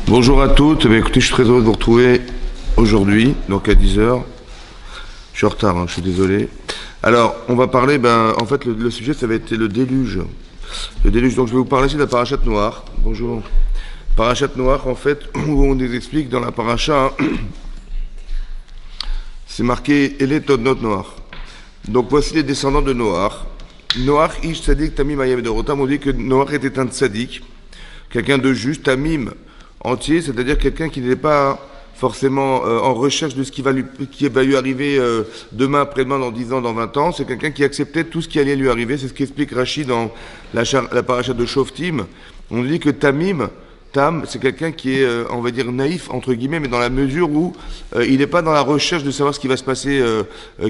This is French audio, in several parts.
Bonjour à toutes, écoutez, je suis très heureux de vous retrouver aujourd'hui, donc à 10 heures. Je suis en retard, je suis désolé. Alors, on va parler, en fait, le sujet, ça va être le déluge. Le déluge, donc je vais vous parler ici de la parachate noire. Bonjour. Parachate noire, en fait, où on nous explique dans la paracha, c'est marqué « Et les Todnot Noir ». Donc voici les descendants de Noach. Noach, Ish Tzadik, Tamim, Ayem de Rotam, on dit que Noach était un tzadik, quelqu'un de juste, Tamim, entier, c'est-à-dire quelqu'un qui n'est pas forcément en recherche de ce qui va lui arriver demain, après-demain, dans 10 ans, dans 20 ans. C'est quelqu'un qui acceptait tout ce qui allait lui arriver. C'est ce qu'explique Rashi dans la paracha de Shoftim. On dit que Tam, c'est quelqu'un qui est, on va dire, naïf, entre guillemets, mais dans la mesure où il n'est pas dans la recherche de savoir ce qui va se passer,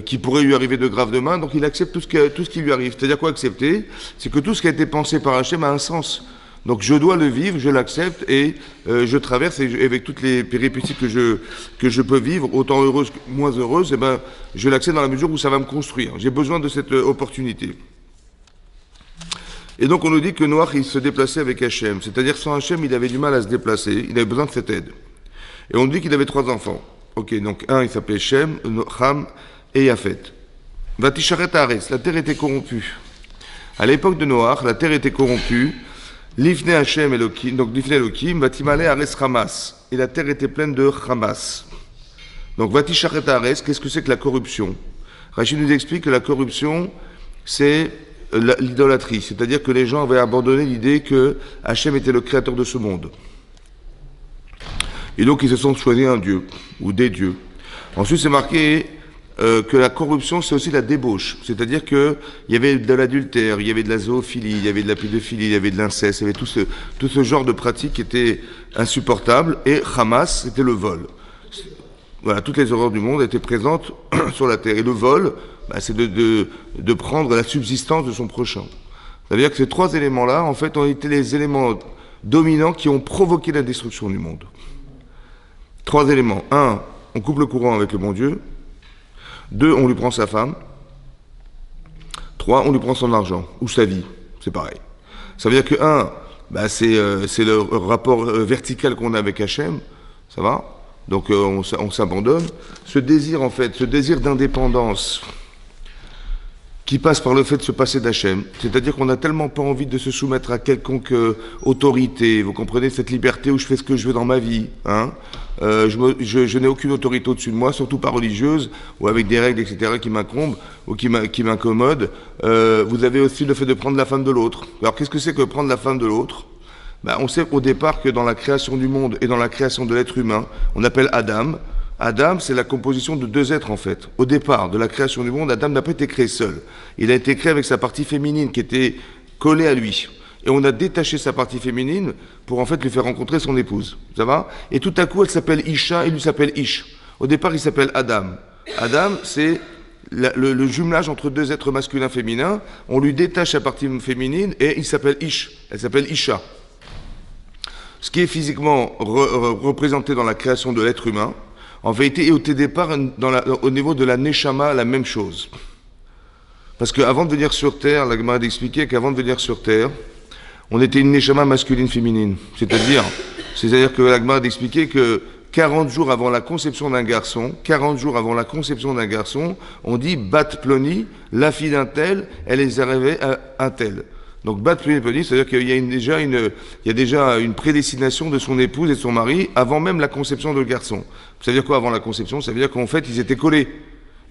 qui pourrait lui arriver de grave demain, donc il accepte tout ce qui lui arrive. C'est-à-dire quoi accepter? C'est que tout ce qui a été pensé par Hachem a un sens. Donc je dois le vivre, je l'accepte et je traverse et avec toutes les péripéties que je peux vivre, autant heureuses que moins heureuses, je l'accepte dans la mesure où ça va me construire. J'ai besoin de cette opportunité. Et donc on nous dit que Noach, il se déplaçait avec Hachem. C'est-à-dire sans Hachem, il avait du mal à se déplacer, il avait besoin de cette aide. Et on nous dit qu'il avait 3 enfants. Ok, donc un, il s'appelait Shem, Ham et Yafet. Vatisharet Haaretz, la terre était corrompue. À l'époque de Noach, la terre était corrompue. Lifne Hachem Elohim, donc Lifne Elohim, Vatimale Haaretz Hamas. Et la terre était pleine de Hamas. Donc Vatisharet Haaretz, qu'est-ce que c'est que la corruption? Rachid nous explique que la corruption, c'est l'idolâtrie, c'est-à-dire que les gens avaient abandonné l'idée que Hachem était le créateur de ce monde. Et donc ils se sont choisis un dieu, ou des dieux. Ensuite c'est marqué que la corruption c'est aussi la débauche, c'est-à-dire qu'il y avait de l'adultère, il y avait de la zoophilie, il y avait de la pédophilie, il y avait de l'inceste, il y avait tout ce genre de pratiques qui étaient insupportables, et Hamas c'était le vol. Voilà, toutes les horreurs du monde étaient présentes sur la terre. Et le vol, c'est de prendre la subsistance de son prochain. C'est-à-dire que ces 3 éléments-là, en fait, ont été les éléments dominants qui ont provoqué la destruction du monde. 3 éléments. 1, on coupe le courant avec le bon Dieu. 2, on lui prend sa femme. 3, on lui prend son argent, ou sa vie. C'est pareil. Ça veut dire que 1, c'est le rapport vertical qu'on a avec Hachem. Ça va ? Donc on s'abandonne. Ce désir, en fait, ce désir d'indépendance qui passe par le fait de se passer d'Hachem, c'est-à-dire qu'on n'a tellement pas envie de se soumettre à quelconque autorité, vous comprenez, cette liberté où je fais ce que je veux dans ma vie, je n'ai aucune autorité au-dessus de moi, surtout pas religieuse, ou avec des règles, etc., qui m'incombent, ou qui m'incommodent. Vous avez aussi le fait de prendre la femme de l'autre. Alors qu'est-ce que c'est que prendre la femme de l'autre? On sait au départ que dans la création du monde et dans la création de l'être humain, on appelle Adam. Adam, c'est la composition de 2 êtres en fait. Au départ de la création du monde, Adam n'a pas été créé seul. Il a été créé avec sa partie féminine qui était collée à lui. Et on a détaché sa partie féminine pour en fait lui faire rencontrer son épouse. Ça va? Et tout à coup, elle s'appelle Isha et lui s'appelle Ish. Au départ, il s'appelle Adam. Adam, c'est le jumelage entre 2 êtres masculins féminins. On lui détache sa partie féminine et il s'appelle Ish. Elle s'appelle Isha. Ce qui est physiquement représenté dans la création de l'être humain, en vérité, et au départ, au niveau de la Neshama, la même chose. Parce qu'avant de venir sur Terre, la Gemara expliquait qu'avant de venir sur Terre, on était une Neshama masculine-féminine. C'est-à-dire que la Gemara expliquait que 40 jours avant la conception d'un garçon, on dit Bat Ploni, la fille d'un tel, elle est arrivée à un tel. Donc bat pluni, c'est-à-dire qu'il y a déjà une prédestination de son épouse et de son mari avant même la conception de le garçon. Ça veut dire quoi avant la conception? Ça veut dire qu'en fait ils étaient collés.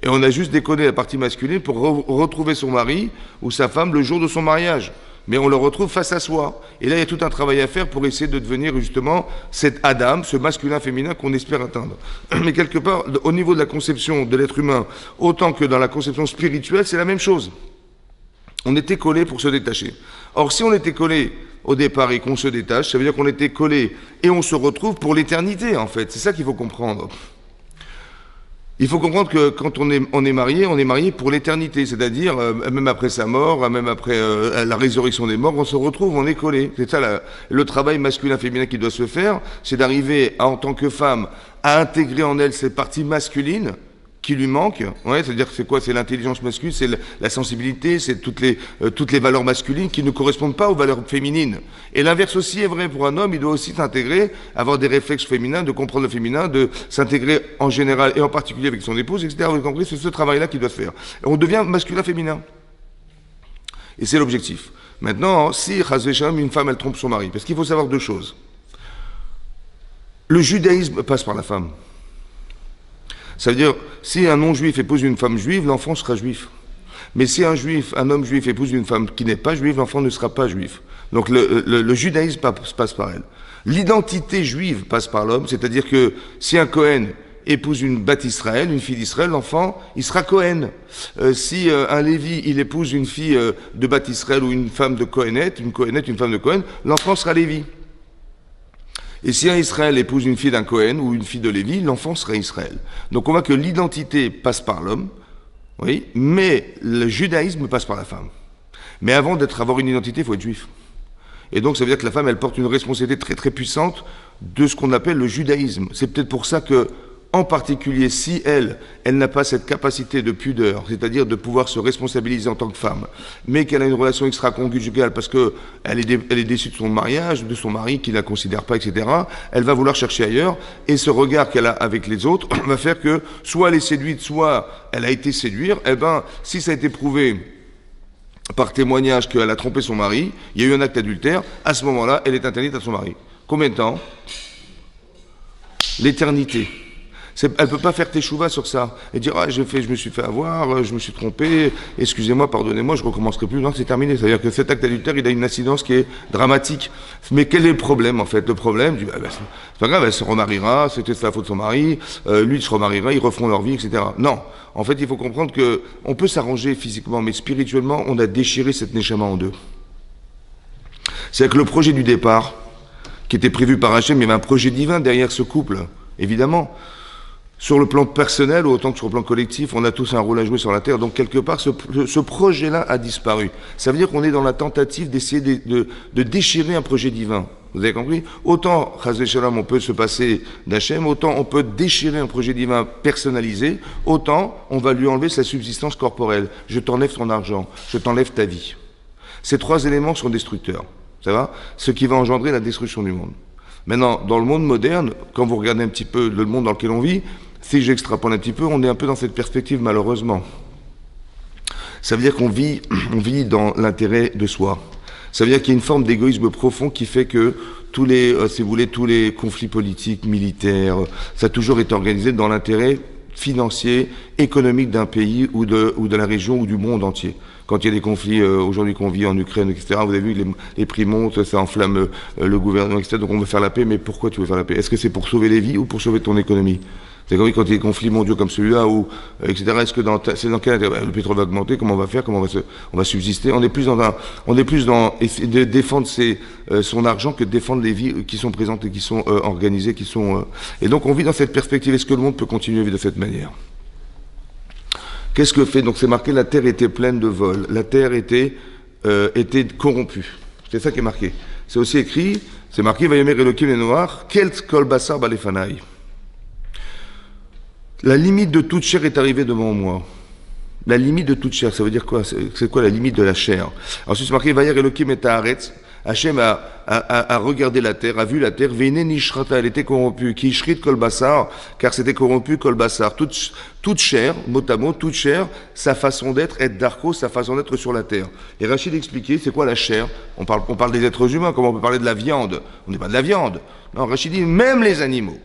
Et on a juste décollé la partie masculine pour retrouver son mari ou sa femme le jour de son mariage. Mais on le retrouve face à soi. Et là il y a tout un travail à faire pour essayer de devenir justement cet Adam, ce masculin-féminin qu'on espère atteindre. Mais quelque part, au niveau de la conception de l'être humain, autant que dans la conception spirituelle, c'est la même chose. On était collés pour se détacher. Or, si on était collés au départ et qu'on se détache, ça veut dire qu'on était collés et on se retrouve pour l'éternité, en fait. C'est ça qu'il faut comprendre. Il faut comprendre que quand on est marié pour l'éternité. C'est-à-dire, même après sa mort, même après la résurrection des morts, on se retrouve, on est collés. C'est ça le travail masculin-féminin qui doit se faire, c'est d'arriver, en tant que femme, à intégrer en elle cette partie masculine, qui lui manque, ouais, c'est-à-dire que c'est quoi? C'est l'intelligence masculine, c'est la sensibilité, c'est toutes les valeurs masculines qui ne correspondent pas aux valeurs féminines. Et l'inverse aussi est vrai pour un homme, il doit aussi s'intégrer, avoir des réflexes féminins, de comprendre le féminin, de s'intégrer en général et en particulier avec son épouse, etc. Vous avez compris, c'est ce travail-là qu'il doit faire. Et on devient masculin-féminin. Et c'est l'objectif. Maintenant, si, chas v'shalom, une femme, elle trompe son mari, parce qu'il faut savoir deux choses. Le judaïsme passe par la femme. Ça veut dire, si un non-juif épouse une femme juive, l'enfant sera juif. Mais si un homme juif épouse une femme qui n'est pas juive, l'enfant ne sera pas juif. Donc le judaïsme passe par elle. L'identité juive passe par l'homme, c'est-à-dire que si un Cohen épouse une Bat Israël, une fille d'Israël, l'enfant, il sera Cohen. Si un Lévi, il épouse une fille de Bat Israël ou une femme de Cohenette, une femme de Cohen, l'enfant sera Lévi. Et si un Israël épouse une fille d'un Cohen ou une fille de Lévi, l'enfant sera Israël. Donc on voit que l'identité passe par l'homme, oui, mais le judaïsme passe par la femme. Mais avant avoir une identité, il faut être juif. Et donc ça veut dire que la femme, elle porte une responsabilité très très puissante de ce qu'on appelle le judaïsme. C'est peut-être pour ça que, en particulier, si elle n'a pas cette capacité de pudeur, c'est-à-dire de pouvoir se responsabiliser en tant que femme, mais qu'elle a une relation extra-conjugale parce qu'elle est déçue de son mariage, de son mari qui ne la considère pas, etc., elle va vouloir chercher ailleurs, et ce regard qu'elle a avec les autres va faire que soit elle est séduite, soit elle a été séduire. Eh ben, si ça a été prouvé par témoignage qu'elle a trompé son mari, il y a eu un acte adultère, à ce moment-là, elle est interdite à son mari. Combien de temps? L'éternité. Elle ne peut pas faire teshuva sur ça et dire je me suis fait avoir, je me suis trompé, excusez-moi, pardonnez-moi, je ne recommencerai plus. Non, c'est terminé. C'est-à-dire que cet acte adultère, il a une incidence qui est dramatique. Mais quel est le problème en fait? Le problème, c'est pas grave, elle se remariera, c'était la faute de son mari, lui il se remariera, ils referont leur vie, etc. Non, en fait, il faut comprendre que on peut s'arranger physiquement, mais spirituellement, on a déchiré cette neshama en deux. C'est que le projet du départ, qui était prévu par Hachem, il y avait un projet divin derrière ce couple, évidemment. Sur le plan personnel, ou autant que sur le plan collectif, on a tous un rôle à jouer sur la Terre. Donc, quelque part, ce projet-là a disparu. Ça veut dire qu'on est dans la tentative d'essayer de déchirer un projet divin. Vous avez compris? Autant, chas v'shalom, on peut se passer d'Hachem, autant on peut déchirer un projet divin personnalisé, autant on va lui enlever sa subsistance corporelle. Je t'enlève ton argent, je t'enlève ta vie. Ces trois éléments sont destructeurs. Ça va? Ce qui va engendrer la destruction du monde. Maintenant, dans le monde moderne, quand vous regardez un petit peu le monde dans lequel on vit, si j'extrapole un petit peu, on est un peu dans cette perspective, malheureusement. Ça veut dire qu'on vit dans l'intérêt de soi. Ça veut dire qu'il y a une forme d'égoïsme profond qui fait que tous les conflits politiques, militaires, ça a toujours été organisé dans l'intérêt financier, économique d'un pays ou de la région ou du monde entier. Quand il y a des conflits aujourd'hui qu'on vit en Ukraine, etc., vous avez vu, les prix montent, ça enflamme le gouvernement, etc., donc on veut faire la paix, mais pourquoi tu veux faire la paix? Est-ce que c'est pour sauver les vies ou pour sauver ton économie? C'est comme quand il y a des conflits mondiaux comme celui-là, etc., est-ce que c'est dans quel intérêt? Le pétrole va augmenter, comment on va faire? Comment on va subsister? On est plus dans essayer de défendre son argent que de défendre les vies qui sont présentes et qui sont organisées, et donc on vit dans cette perspective. Est-ce que le monde peut continuer à vivre de cette manière? Qu'est-ce que fait? Donc c'est marqué, la terre était pleine de vols. La terre était corrompue. C'est ça qui est marqué. C'est aussi écrit, c'est marqué, Vayomer Elokim les Noirs, Kelt kol basar balefanaï. La limite de toute chair est arrivée devant moi. La limite de toute chair, ça veut dire quoi? C'est quoi la limite de la chair? Ensuite c'est marqué, Vayer Elokim et Haaretz. Hachem a regardé la terre, a vu la terre, Veine Nishrata, elle était corrompue, qui Shrit Kol Basar, car c'était corrompu Kol Basar. Toute chair, mot à mot, toute chair, sa façon d'être, être d'Arco, sa façon d'être sur la terre. Et Rachid expliquait, c'est quoi la chair? On parle des êtres humains, comment on peut parler de la viande? On n'est pas de la viande. Non, Rachid dit, même les animaux.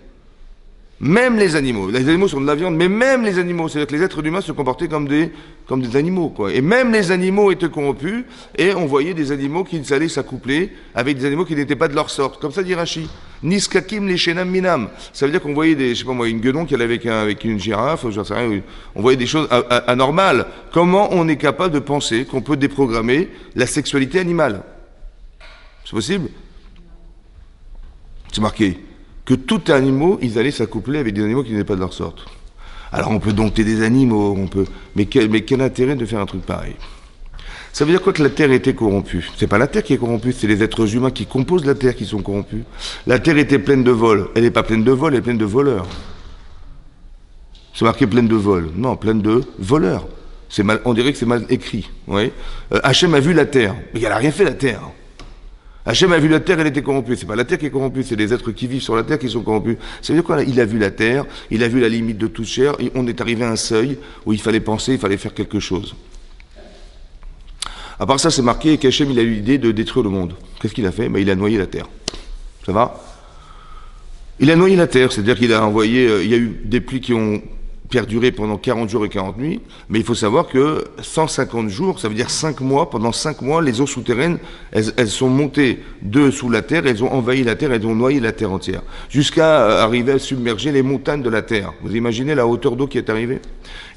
Même les animaux sont de la viande, mais même les animaux, c'est-à-dire que les êtres humains se comportaient comme des animaux, quoi. Et même les animaux étaient corrompus, et on voyait des animaux qui allaient s'accoupler avec des animaux qui n'étaient pas de leur sorte. Comme ça dit Rashi. Niskakim les shenam minam. Ça veut dire qu'on voyait une guenon qui allait avec une girafe, j'en sais rien, on voyait des choses anormales. Comment on est capable de penser qu'on peut déprogrammer la sexualité animale? C'est possible? C'est marqué. Que tous animaux, ils allaient s'accoupler avec des animaux qui n'étaient pas de leur sorte. Alors on peut dompter des animaux, mais quel intérêt de faire un truc pareil? Ça veut dire quoi que la terre était corrompue? C'est pas la terre qui est corrompue, c'est les êtres humains qui composent la terre qui sont corrompus. La terre était pleine de vols, elle n'est pas pleine de vols, elle est pleine de voleurs. C'est marqué pleine de vols. Non, pleine de voleurs. C'est mal, on dirait que c'est mal écrit. Oui. Hachem a vu la terre. Mais il n'a rien fait la terre. Hachem a vu la terre, elle était corrompue. C'est pas la terre qui est corrompue, c'est les êtres qui vivent sur la terre qui sont corrompus. Ça veut dire quoi? Il a vu la terre, il a vu la limite de toute chair, et on est arrivé à un seuil où il fallait penser, il fallait faire quelque chose. À part ça, c'est marqué qu'Hachem, il a eu l'idée de détruire le monde. Qu'est-ce qu'il a fait? Il a noyé la terre. Ça va? Il a noyé la terre, c'est-à-dire qu'il a envoyé, il y a eu des pluies qui ont perduré pendant 40 jours et 40 nuits, mais il faut savoir que 150 jours, ça veut dire 5 mois, pendant 5 mois, les eaux souterraines, elles sont montées sous la terre, elles ont envahi la terre, elles ont noyé la terre entière, jusqu'à arriver à submerger les montagnes de la terre. Vous imaginez la hauteur d'eau qui est arrivée?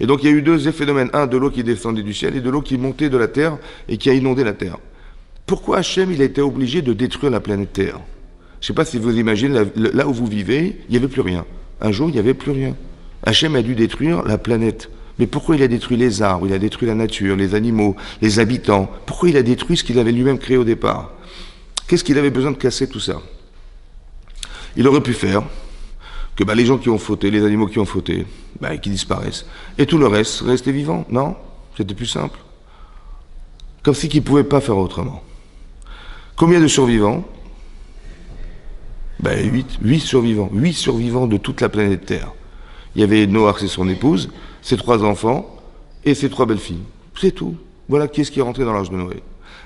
Et donc il y a eu deux phénomènes, un de l'eau qui descendait du ciel et de l'eau qui montait de la terre et qui a inondé la terre. Pourquoi Hachem, il a été obligé de détruire la planète Terre? Je ne sais pas si vous imaginez, là où vous vivez, il n'y avait plus rien. Un jour, il n'y avait plus rien. Hachem a dû détruire la planète. Mais pourquoi il a détruit les arbres, il a détruit la nature, les animaux, les habitants? Pourquoi il a détruit ce qu'il avait lui-même créé au départ? Qu'est-ce qu'il avait besoin de casser tout ça? Il aurait pu faire que les gens qui ont fauté, les animaux qui ont fauté, qui disparaissent. Et tout le reste, rester vivant. Non? C'était plus simple. Comme si qu'il ne pouvait pas faire autrement. Combien de survivants? 8 survivants. 8 survivants de toute la planète Terre. Il y avait Noach et son épouse, ses 3 enfants et ses 3 belles-filles. C'est tout. Voilà qui est-ce qui est rentré dans l'arche de Noé.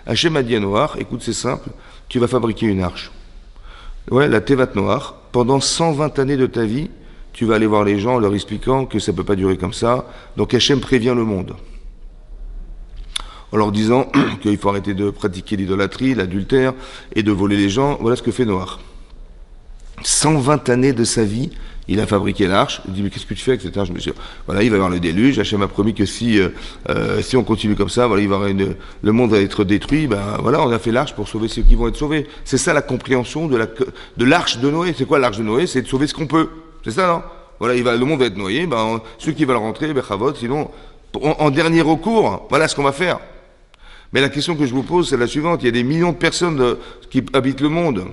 Hachem a dit à Noach, écoute, c'est simple, tu vas fabriquer une arche. Ouais, la Tevat Noach, pendant 120 années de ta vie, tu vas aller voir les gens en leur expliquant que ça ne peut pas durer comme ça. Donc Hachem prévient le monde. En leur disant qu'il faut arrêter de pratiquer l'idolâtrie, l'adultère et de voler les gens. Voilà ce que fait Noach. 120 années de sa vie, il a fabriqué l'arche. Il dit, mais qu'est-ce que tu fais avec cette arche, monsieur? Voilà, il va y avoir le déluge. Hachem a promis que si on continue comme ça, voilà, le monde va être détruit. Voilà, on a fait l'arche pour sauver ceux qui vont être sauvés. C'est ça la compréhension de l'arche de Noé. C'est quoi l'arche de Noé? C'est de sauver ce qu'on peut. C'est ça, non? Voilà, le monde va être noyé. Ceux qui veulent rentrer, chavot, sinon, en dernier recours, voilà ce qu'on va faire. Mais la question que je vous pose, c'est la suivante. Il y a des millions de personnes qui habitent le monde.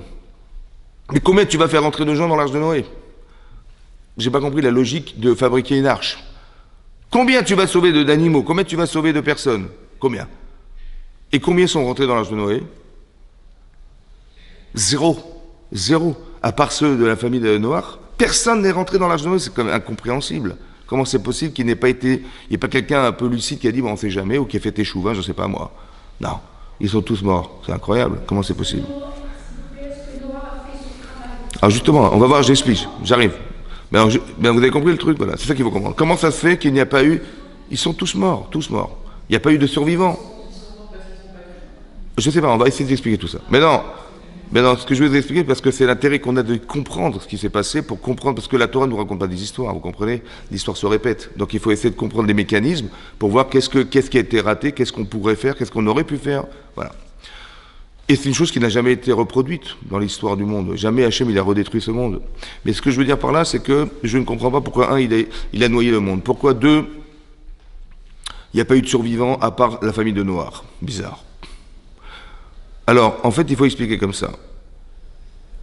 Mais combien tu vas faire rentrer de gens dans l'arche de Noé? J'ai pas compris la logique de fabriquer une arche. Combien tu vas sauver d'animaux? Combien tu vas sauver de personnes? Combien? Et combien sont rentrés dans l'arche de Noé? Zéro. Zéro. À part ceux de la famille de Noach, personne n'est rentré dans l'arche de Noé. C'est quand même incompréhensible. Comment c'est possible qu'il n'ait pas été... Il n'y ait pas quelqu'un un peu lucide qui a dit, on ne sait jamais, ou qui a fait échouvain, je ne sais pas moi. Non. Ils sont tous morts. C'est incroyable. Comment c'est possible? Alors justement, on va voir, j'explique, j'arrive. Mais vous avez compris le truc, voilà, c'est ça qu'il faut comprendre. Comment ça se fait qu'il n'y a pas eu... Ils sont tous morts, tous morts. Il n'y a pas eu de survivants. Je ne sais pas, on va essayer d'expliquer tout ça. Mais non, ce que je vais vous expliquer, parce que c'est l'intérêt qu'on a de comprendre ce qui s'est passé, pour comprendre, parce que la Torah ne nous raconte pas des histoires, vous comprenez? L'histoire se répète. Donc il faut essayer de comprendre les mécanismes, pour voir qu'est-ce qui a été raté, qu'est-ce qu'on pourrait faire, qu'est-ce qu'on aurait pu faire, voilà. Et c'est une chose qui n'a jamais été reproduite dans l'histoire du monde. Jamais Hachem, il a redétruit ce monde. Mais ce que je veux dire par là, c'est que je ne comprends pas pourquoi, il a noyé le monde. Pourquoi, 2, il n'y a pas eu de survivants à part la famille de Noach. Bizarre. Alors, en fait, il faut expliquer comme ça.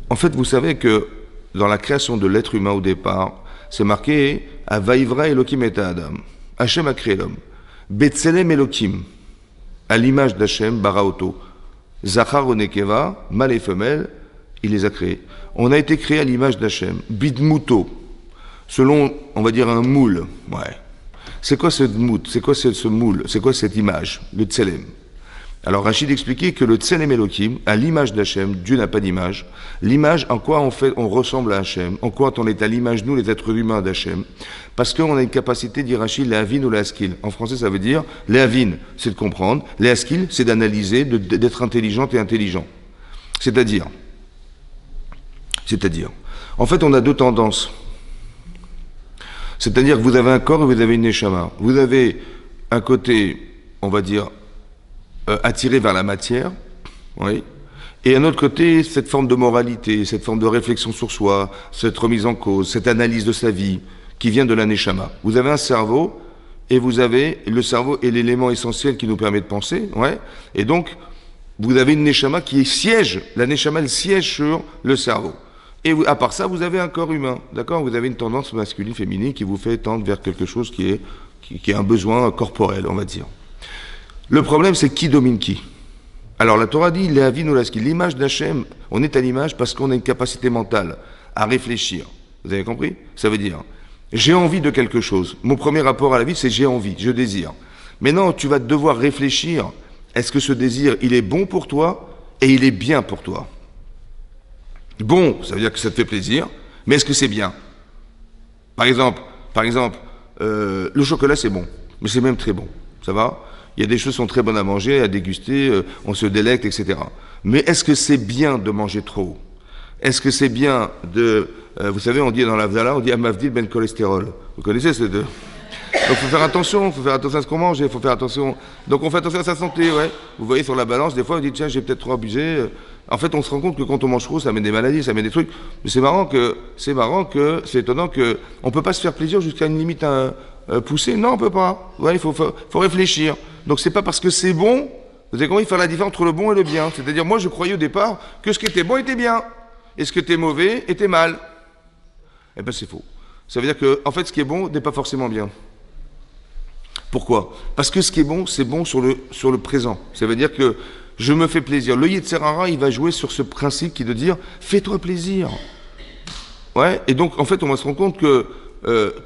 En fait, vous savez que dans la création de l'être humain au départ, c'est marqué « Avaivra Elohim et Adam ». Hachem a créé l'homme. « Betselem Elohim », à l'image d'Hachem, Baraoto. Zachar ou Nekeva, mâle et femelle, il les a créés. On a été créé à l'image d'Hachem, Bidmuto, selon, on va dire, un moule. Ouais. C'est quoi ce moule? C'est quoi ce moule? C'est quoi cette image? Le Tselem. Alors Rachid expliquait que le Tselem Elohim, à l'image d'Hachem, Dieu n'a pas d'image. L'image, en quoi on ressemble à Hachem, en quoi on est à l'image, nous, les êtres humains d'Hachem. Parce qu'on a une capacité, dit Rachid, léhavin ou léhaskil. En français, ça veut dire, léhavin, c'est de comprendre, léhaskil, c'est d'analyser, d'être intelligente et intelligent. C'est-à-dire, en fait, on a 2 tendances. C'est-à-dire que vous avez un corps et vous avez une neshama. Vous avez un côté, on va dire, attiré vers la matière, oui, et un autre côté, cette forme de moralité, cette forme de réflexion sur soi, cette remise en cause, cette analyse de sa vie, qui vient de la neshama. Vous avez un cerveau, et le cerveau est l'élément essentiel qui nous permet de penser, ouais, et donc, vous avez une neshama qui siège, la neshama, elle siège sur le cerveau. Et à part ça, vous avez un corps humain, d'accord? Vous avez une tendance masculine, féminine qui vous fait tendre vers quelque chose qui est un besoin corporel, on va dire. Le problème, c'est qui domine qui? Alors la Torah dit, l'image d'Hachem, on est à l'image parce qu'on a une capacité mentale à réfléchir. Vous avez compris? Ça veut dire, j'ai envie de quelque chose. Mon premier rapport à la vie, c'est j'ai envie, je désire. Maintenant, tu vas devoir réfléchir, est-ce que ce désir, il est bon pour toi et il est bien pour toi? Bon, ça veut dire que ça te fait plaisir, mais est-ce que c'est bien? Par exemple, le chocolat c'est bon, mais c'est même très bon, ça va? Il y a des choses qui sont très bonnes à manger, à déguster, on se délecte, etc. Mais est-ce que c'est bien de manger trop? Est-ce que c'est bien de... vous savez, on dit dans l'Havdalah, on dit Amavdil ben cholestérol. Vous connaissez ces deux? Donc il faut faire attention à ce qu'on mange, il faut faire attention. Donc on fait attention à sa santé, ouais. Vous voyez sur la balance, des fois on dit tiens j'ai peut-être trop abusé. En fait on se rend compte que quand on mange trop, ça amène des maladies, ça amène des trucs. Mais c'est étonnant que on peut pas se faire plaisir jusqu'à une limite poussée. Non on peut pas. Ouais, il faut réfléchir. Donc c'est pas parce que c'est bon. Vous avez compris, faire la différence entre le bon et le bien. C'est-à-dire moi je croyais au départ que ce qui était bon était bien et ce qui était mauvais était mal. Eh ben c'est faux. Ça veut dire que en fait ce qui est bon n'est pas forcément bien. Pourquoi? Parce que ce qui est bon, c'est bon sur le présent. Ça veut dire que je me fais plaisir. Le Yetzer Hara, il va jouer sur ce principe qui est de dire fais-toi plaisir. Ouais. Et donc, en fait, on va se rendre compte que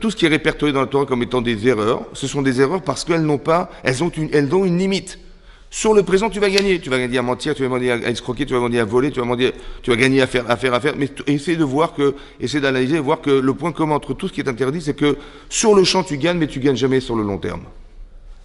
tout ce qui est répertorié dans la Torah comme étant des erreurs, ce sont des erreurs parce qu'elles elles ont une limite. Sur le présent, tu vas gagner. Tu vas gagner à mentir, tu vas gagner à escroquer, tu vas gagner à voler, tu vas gagner à faire. Mais essaie d'analyser, voir que le point commun entre tout ce qui est interdit, c'est que sur le champ, tu gagnes, mais tu gagnes jamais sur le long terme.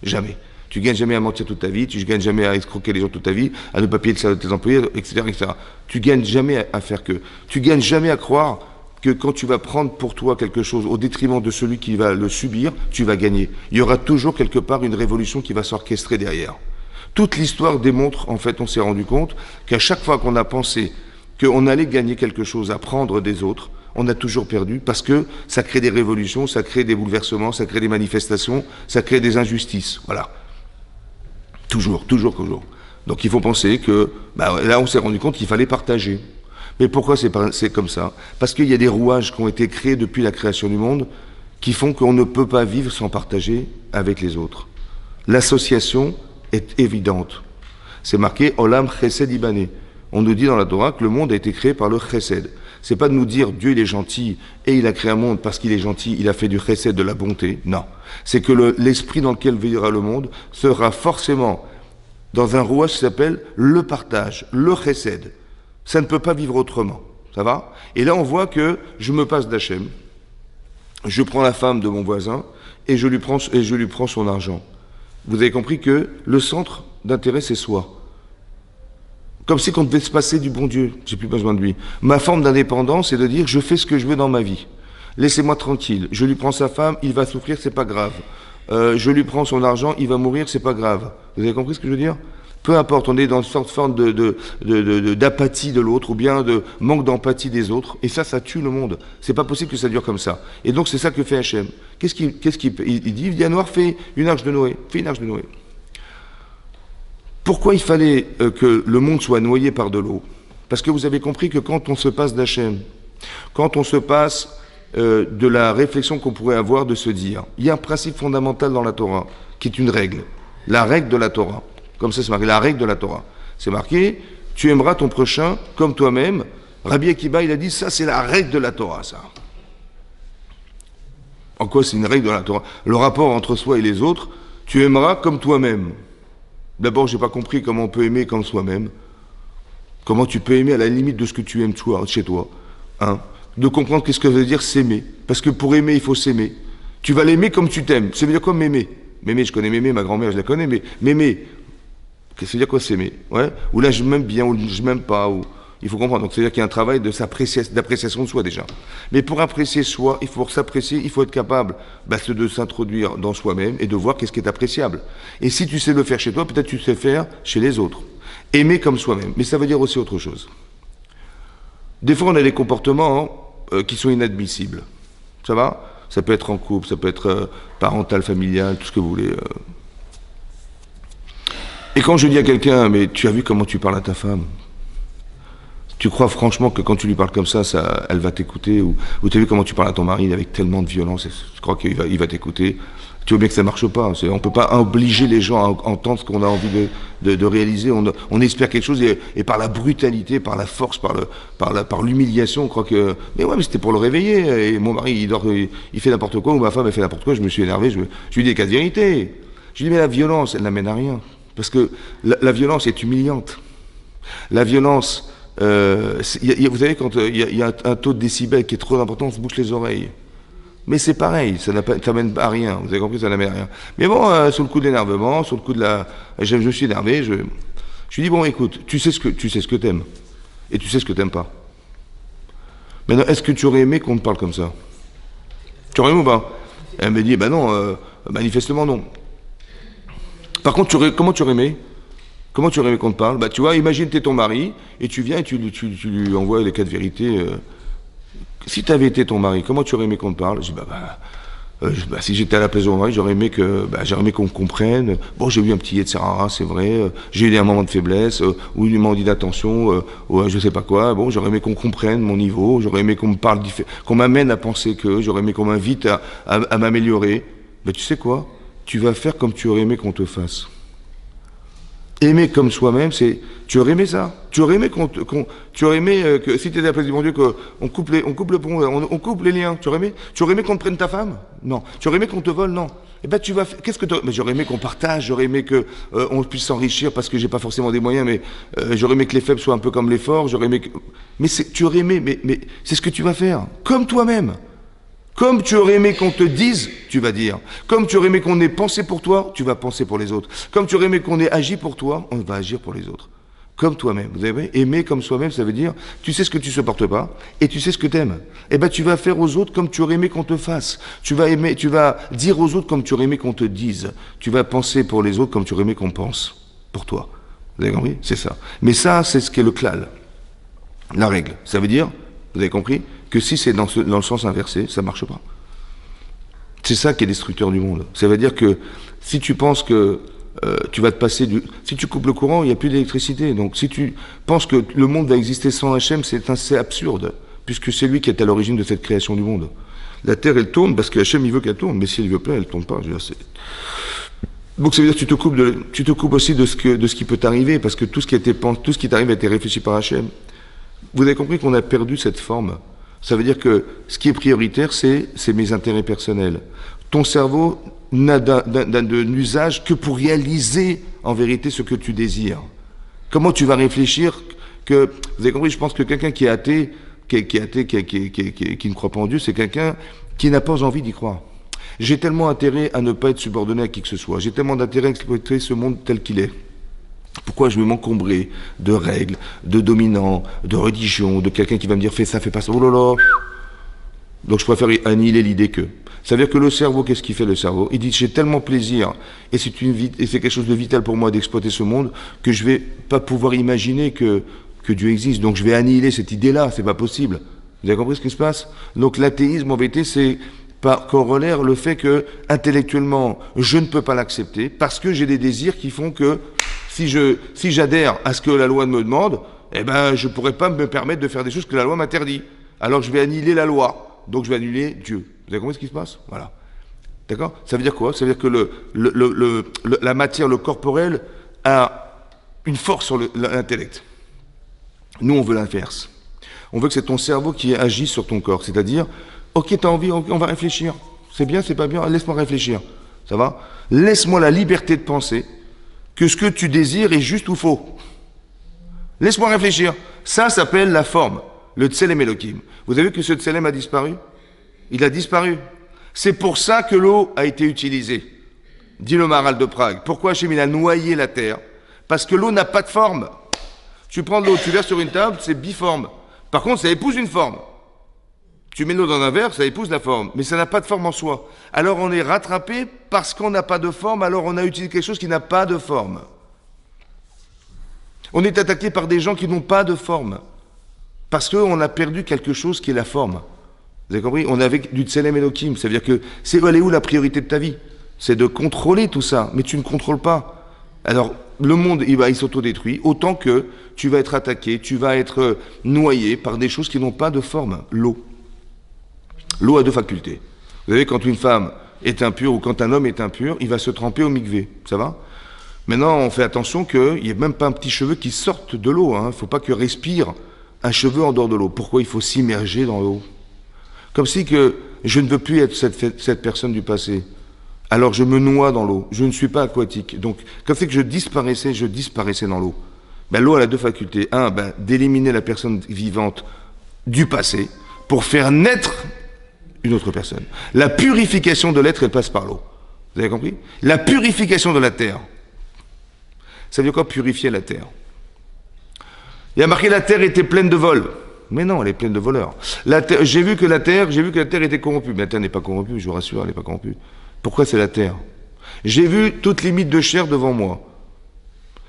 Jamais. Tu gagnes jamais à mentir toute ta vie, tu gagnes jamais à escroquer les gens toute ta vie, à ne pas payer le salaire de tes employés, etc., etc. Tu gagnes jamais à faire que. Tu gagnes jamais à croire que quand tu vas prendre pour toi quelque chose au détriment de celui qui va le subir, tu vas gagner. Il y aura toujours quelque part une révolution qui va s'orchestrer derrière. Toute l'histoire démontre, en fait, on s'est rendu compte qu'à chaque fois qu'on a pensé qu'on allait gagner quelque chose à prendre des autres, on a toujours perdu parce que ça crée des révolutions, ça crée des bouleversements, ça crée des manifestations, ça crée des injustices. Voilà. Toujours. Donc il faut penser que, là on s'est rendu compte qu'il fallait partager. Mais pourquoi c'est comme ça? Parce qu'il y a des rouages qui ont été créés depuis la création du monde qui font qu'on ne peut pas vivre sans partager avec les autres. L'association est évidente. C'est marqué Olam Chesed Ibané. On nous dit dans la Torah que le monde a été créé par le Chesed. C'est pas de nous dire Dieu il est gentil et il a créé un monde parce qu'il est gentil, il a fait du Chesed, de la bonté. Non. C'est que l'esprit dans lequel vivra le monde sera forcément dans un rouage qui s'appelle le partage, le Chesed. Ça ne peut pas vivre autrement. Ça va? Et là on voit que je me passe d'Hachem, je prends la femme de mon voisin et je lui prends son argent. Vous avez compris que le centre d'intérêt, c'est soi. Comme si on devait se passer du bon Dieu. J'ai plus besoin de lui. Ma forme d'indépendance, c'est de dire, je fais ce que je veux dans ma vie. Laissez-moi tranquille. Je lui prends sa femme, il va souffrir, c'est pas grave. Je lui prends son argent, il va mourir, c'est pas grave. Vous avez compris ce que je veux dire? Peu importe, on est dans une sorte de forme d'apathie de l'autre, ou bien de manque d'empathie des autres, et ça tue le monde. C'est pas possible que ça dure comme ça. Et donc c'est ça que fait Hachem. Il dit, Yanoir, fais une arche de Noé. Fais une arche de Noé. Pourquoi il fallait que le monde soit noyé par de l'eau? Parce que vous avez compris que quand on se passe d'Hachem, quand on se passe de la réflexion qu'on pourrait avoir de se dire, il y a un principe fondamental dans la Torah, qui est une règle. La règle de la Torah. Comme ça, c'est marqué, la règle de la Torah. C'est marqué, tu aimeras ton prochain comme toi-même. Rabbi Akiba, il a dit, ça c'est la règle de la Torah, ça. En quoi c'est une règle de la Torah? Le rapport entre soi et les autres, tu aimeras comme toi-même. D'abord, j'ai pas compris comment on peut aimer comme soi-même. Comment tu peux aimer à la limite de ce que tu aimes chez toi. Hein? De comprendre qu'est-ce que veut dire s'aimer. Parce que pour aimer, il faut s'aimer. Tu vas l'aimer comme tu t'aimes. Ça veut dire quoi m'aimer? M'aimer, je connais Mémé, ma grand-mère, je la connais, mais m'aimer. Qu'est-ce que ça veut dire quoi s'aimer? Ouais? Ou là, je m'aime bien, ou je m'aime pas, ou... Il faut comprendre. Donc, c'est-à-dire qu'il y a un travail d'appréciation de soi, déjà. Mais pour apprécier soi, pour s'apprécier, il faut être capable de s'introduire dans soi-même et de voir qu'est-ce qui est appréciable. Et si tu sais le faire chez toi, peut-être tu sais faire chez les autres. Aimer comme soi-même. Mais ça veut dire aussi autre chose. Des fois, on a des comportements qui sont inadmissibles. Ça va? Ça peut être en couple, ça peut être parental, familial, tout ce que vous voulez. Et quand je dis à quelqu'un, mais tu as vu comment tu parles à ta femme? Tu crois franchement que quand tu lui parles comme ça elle va t'écouter ou tu as vu comment tu parles à ton mari avec tellement de violence, tu crois qu'il va t'écouter? Tu vois bien que ça marche pas. On peut pas obliger les gens à entendre ce qu'on a envie de réaliser. On espère quelque chose et par la brutalité, par la force, par l'humiliation, on croit que. Mais ouais, mais c'était pour le réveiller. Et mon mari, il dort, il fait n'importe quoi, ou ma femme, elle fait n'importe quoi. Je me suis énervé. Je lui dis des cas de vérité. Je lui dis mais la violence, elle n'amène à rien, parce que la violence est humiliante. La violence, vous savez quand il y a un taux de décibels qui est trop important, on se bouche les oreilles. Mais c'est pareil, ça n'amène à rien, vous avez compris, ça n'amène à rien. Mais bon, sur le coup de l'énervement, sur le coup de la... Je me suis énervé, je lui dis, bon écoute, tu sais ce que t'aimes, et tu sais ce que t'aimes pas. Maintenant, est-ce que tu aurais aimé qu'on te parle comme ça? Tu aurais aimé ou pas? Elle me dit, ben non, manifestement non. Par contre, comment tu aurais aimé? Comment tu aurais aimé qu'on te parle? Bah tu vois, imagine t'es ton mari, et tu viens et tu lui envoies les cas de vérité... Si tu avais été ton mari, comment tu aurais aimé qu'on te parle? Je dis, si j'étais à la place de mon mari, j'aurais aimé qu'on me comprenne. Bon, j'ai eu un petit Yetzirara, c'est vrai. J'ai eu un moment de faiblesse, ou une moment d'attention, ou je sais pas quoi. Bon, j'aurais aimé qu'on comprenne mon niveau. J'aurais aimé qu'on me parle, qu'on m'amène à penser que. J'aurais aimé qu'on m'invite à m'améliorer. Mais tu sais quoi? Tu vas faire comme tu aurais aimé qu'on te fasse. Aimer comme soi-même, c'est... Tu aurais aimé ça? Tu aurais aimé tu aurais aimé que si tu étais à la place du bon Dieu, qu'on coupe le pont, on coupe les liens. Tu aurais aimé qu'on te prenne ta femme? Non. Tu aurais aimé qu'on te vole? Non. Eh ben tu vas... Qu'est-ce que mais j'aurais aimé qu'on partage, j'aurais aimé que on puisse s'enrichir parce que j'ai pas forcément des moyens, mais j'aurais aimé que les faibles soient un peu comme les forts, j'aurais aimé que... Mais tu aurais aimé, mais c'est ce que tu vas faire. Comme toi-même. Comme tu aurais aimé qu'on te dise, tu vas dire. Comme tu aurais aimé qu'on ait pensé pour toi, tu vas penser pour les autres. Comme tu aurais aimé qu'on ait agi pour toi, on va agir pour les autres. Comme toi-même. Vous avez vu? Aimer comme soi-même, ça veut dire, tu sais ce que tu supportes pas, et tu sais ce que tu aimes. Eh ben, tu vas faire aux autres comme tu aurais aimé qu'on te fasse. Tu vas dire aux autres comme tu aurais aimé qu'on te dise. Tu vas penser pour les autres comme tu aurais aimé qu'on pense pour toi. Vous avez compris? C'est ça. Mais ça, c'est ce qu'est le klal. La règle. Ça veut dire, vous avez compris, que si c'est dans le sens inversé, ça ne marche pas. C'est ça qui est destructeur du monde. Ça veut dire que si tu penses que tu vas te passer du... Si tu coupes le courant, il n'y a plus d'électricité. Donc si tu penses que le monde va exister sans Hachem, c'est absurde, puisque c'est lui qui est à l'origine de cette création du monde. La Terre, elle tourne parce que Hachem, il veut qu'elle tourne, mais si elle ne veut pas, elle ne tourne pas. Je veux dire, donc ça veut dire que tu te coupes aussi de ce qui peut t'arriver, parce que tout ce qui t'arrive a été réfléchi par Hachem. Vous avez compris qu'on a perdu cette forme. Ça veut dire que ce qui est prioritaire, c'est mes intérêts personnels. Ton cerveau n'a d'un usage que pour réaliser en vérité ce que tu désires. Comment tu vas réfléchir que... Vous avez compris, je pense que quelqu'un qui est athée, qui ne croit pas en Dieu, c'est quelqu'un qui n'a pas envie d'y croire. J'ai tellement intérêt à ne pas être subordonné à qui que ce soit. J'ai tellement d'intérêt à exploiter ce monde tel qu'il est. Pourquoi je vais m'encombrer de règles, de dominants, de religion, de quelqu'un qui va me dire fais ça, fais pas ça, oh là là. Donc je préfère annihiler l'idée que. Ça veut dire que le cerveau, qu'est-ce qu'il fait le cerveau? Il dit j'ai tellement plaisir et c'est quelque chose de vital pour moi d'exploiter ce monde que je vais pas pouvoir imaginer que Dieu existe. Donc je vais annihiler cette idée-là, c'est pas possible. Vous avez compris ce qui se passe? Donc l'athéisme en vérité c'est par corollaire le fait que intellectuellement je ne peux pas l'accepter parce que j'ai des désirs qui font que si j'adhère à ce que la loi me demande, eh ben, je ne pourrais pas me permettre de faire des choses que la loi m'interdit. Alors je vais annihiler la loi. Donc je vais annihiler Dieu. Vous avez compris ce qui se passe? Voilà. D'accord? Ça veut dire quoi? Ça veut dire que la matière, le corporel, a une force sur l'intellect. Nous, on veut l'inverse. On veut que c'est ton cerveau qui agit sur ton corps. C'est-à-dire, ok, t'as envie, on va réfléchir. C'est bien, c'est pas bien, laisse-moi réfléchir. Ça va? Laisse-moi la liberté de penser que ce que tu désires est juste ou faux. Laisse-moi réfléchir. Ça s'appelle la forme, le Tselem Elohim. Vous avez vu que ce Tselem a disparu? Il a disparu. C'est pour ça que l'eau a été utilisée, dit le Maharal de Prague. Pourquoi Hachem il a noyé la terre? Parce que l'eau n'a pas de forme. Tu prends de l'eau, tu verses sur une table, c'est biforme. Par contre, ça épouse une forme. Tu mets de l'eau dans un verre, ça épouse la forme, mais ça n'a pas de forme en soi. Alors on est rattrapé parce qu'on n'a pas de forme, alors on a utilisé quelque chose qui n'a pas de forme. On est attaqué par des gens qui n'ont pas de forme, parce qu'on a perdu quelque chose qui est la forme. Vous avez compris? On avait du Tselem Elohim, ça veut dire que elle est où la priorité de ta vie? C'est de contrôler tout ça, mais tu ne contrôles pas. Alors, le monde, il s'autodétruit, autant que tu vas être attaqué, tu vas être noyé par des choses qui n'ont pas de forme. L'eau. L'eau a deux facultés. Vous savez, quand une femme est impure ou quand un homme est impur, il va se tremper au mikvé. Ça va? Maintenant, on fait attention qu'il n'y ait même pas un petit cheveu qui sorte de l'eau. Il ne faut pas que respire un cheveu en dehors de l'eau. Pourquoi il faut s'immerger dans l'eau? Comme si que je ne veux plus être cette personne du passé. Alors je me noie dans l'eau. Je ne suis pas aquatique. Donc, comme c'est que je disparaissais dans l'eau. Ben, l'eau, elle a deux facultés. Un, d'éliminer la personne vivante du passé pour faire naître une autre personne. La purification de l'être, elle passe par l'eau. Vous avez compris? La purification de la terre. Ça veut dire quoi, purifier la terre? Il y a marqué la terre était pleine de vols. Mais non, elle est pleine de voleurs. J'ai vu que la terre était corrompue. Mais la terre n'est pas corrompue, je vous rassure, elle n'est pas corrompue. Pourquoi c'est la terre? J'ai vu toute limite de chair devant moi.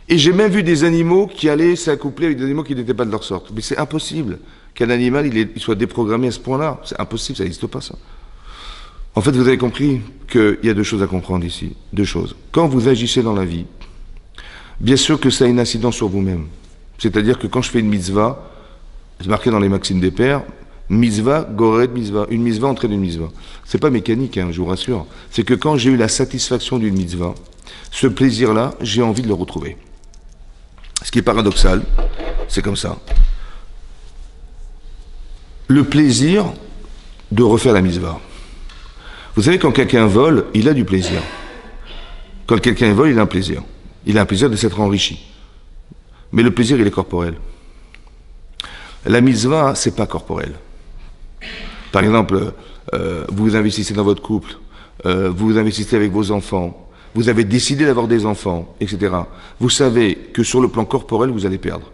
Et j'ai même vu des animaux qui allaient s'accoupler avec des animaux qui n'étaient pas de leur sorte. Mais c'est impossible qu'un animal il soit déprogrammé à ce point-là. C'est impossible, ça n'existe pas ça. En fait, vous avez compris qu'il y a deux choses à comprendre ici. Deux choses. Quand vous agissez dans la vie, bien sûr que ça a une incidence sur vous-même. C'est-à-dire que quand je fais une mitzvah, c'est marqué dans les maximes des pères, mitzvah, goret mitzvah. Une mitzvah entraîne une mitzvah. C'est pas mécanique, je vous rassure. C'est que quand j'ai eu la satisfaction d'une mitzvah, ce plaisir-là, j'ai envie de le retrouver. Ce qui est paradoxal, c'est comme ça. Le plaisir de refaire la mitzvah. Vous savez, quand quelqu'un vole, il a du plaisir. Quand quelqu'un vole, il a un plaisir. Il a un plaisir de s'être enrichi. Mais le plaisir, il est corporel. La mitzvah, c'est pas corporel. Par exemple, vous investissez dans votre couple, vous investissez avec vos enfants, vous avez décidé d'avoir des enfants, etc. Vous savez que sur le plan corporel, vous allez perdre.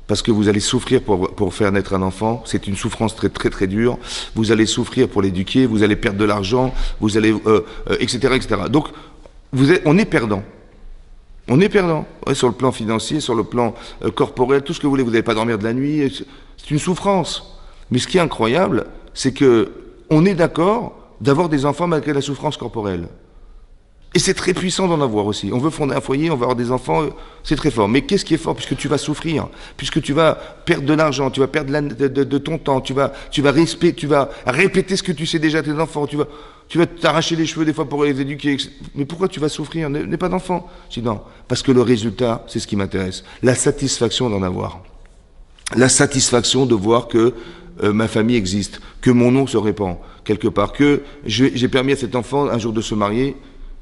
Parce que vous allez souffrir pour faire naître un enfant, c'est une souffrance très très très dure, vous allez souffrir pour l'éduquer, vous allez perdre de l'argent, vous allez, etc., etc. Donc, on est perdant. On est perdant, ouais, sur le plan financier, sur le plan corporel, tout ce que vous voulez, vous n'allez pas dormir de la nuit, c'est une souffrance. Mais ce qui est incroyable, c'est que on est d'accord d'avoir des enfants malgré la souffrance corporelle. Et c'est très puissant d'en avoir aussi. On veut fonder un foyer, on va avoir des enfants, c'est très fort. Mais qu'est-ce qui est fort? Puisque tu vas souffrir, puisque tu vas perdre de l'argent, tu vas perdre de ton temps, tu vas répéter ce que tu sais déjà à tes enfants, tu vas t'arracher les cheveux des fois pour les éduquer. Mais pourquoi tu vas souffrir? N'aie pas d'enfant. Je dis non, parce que le résultat, c'est ce qui m'intéresse. La satisfaction d'en avoir. La satisfaction de voir que ma famille existe, que mon nom se répand quelque part, que j'ai permis à cet enfant un jour de se marier.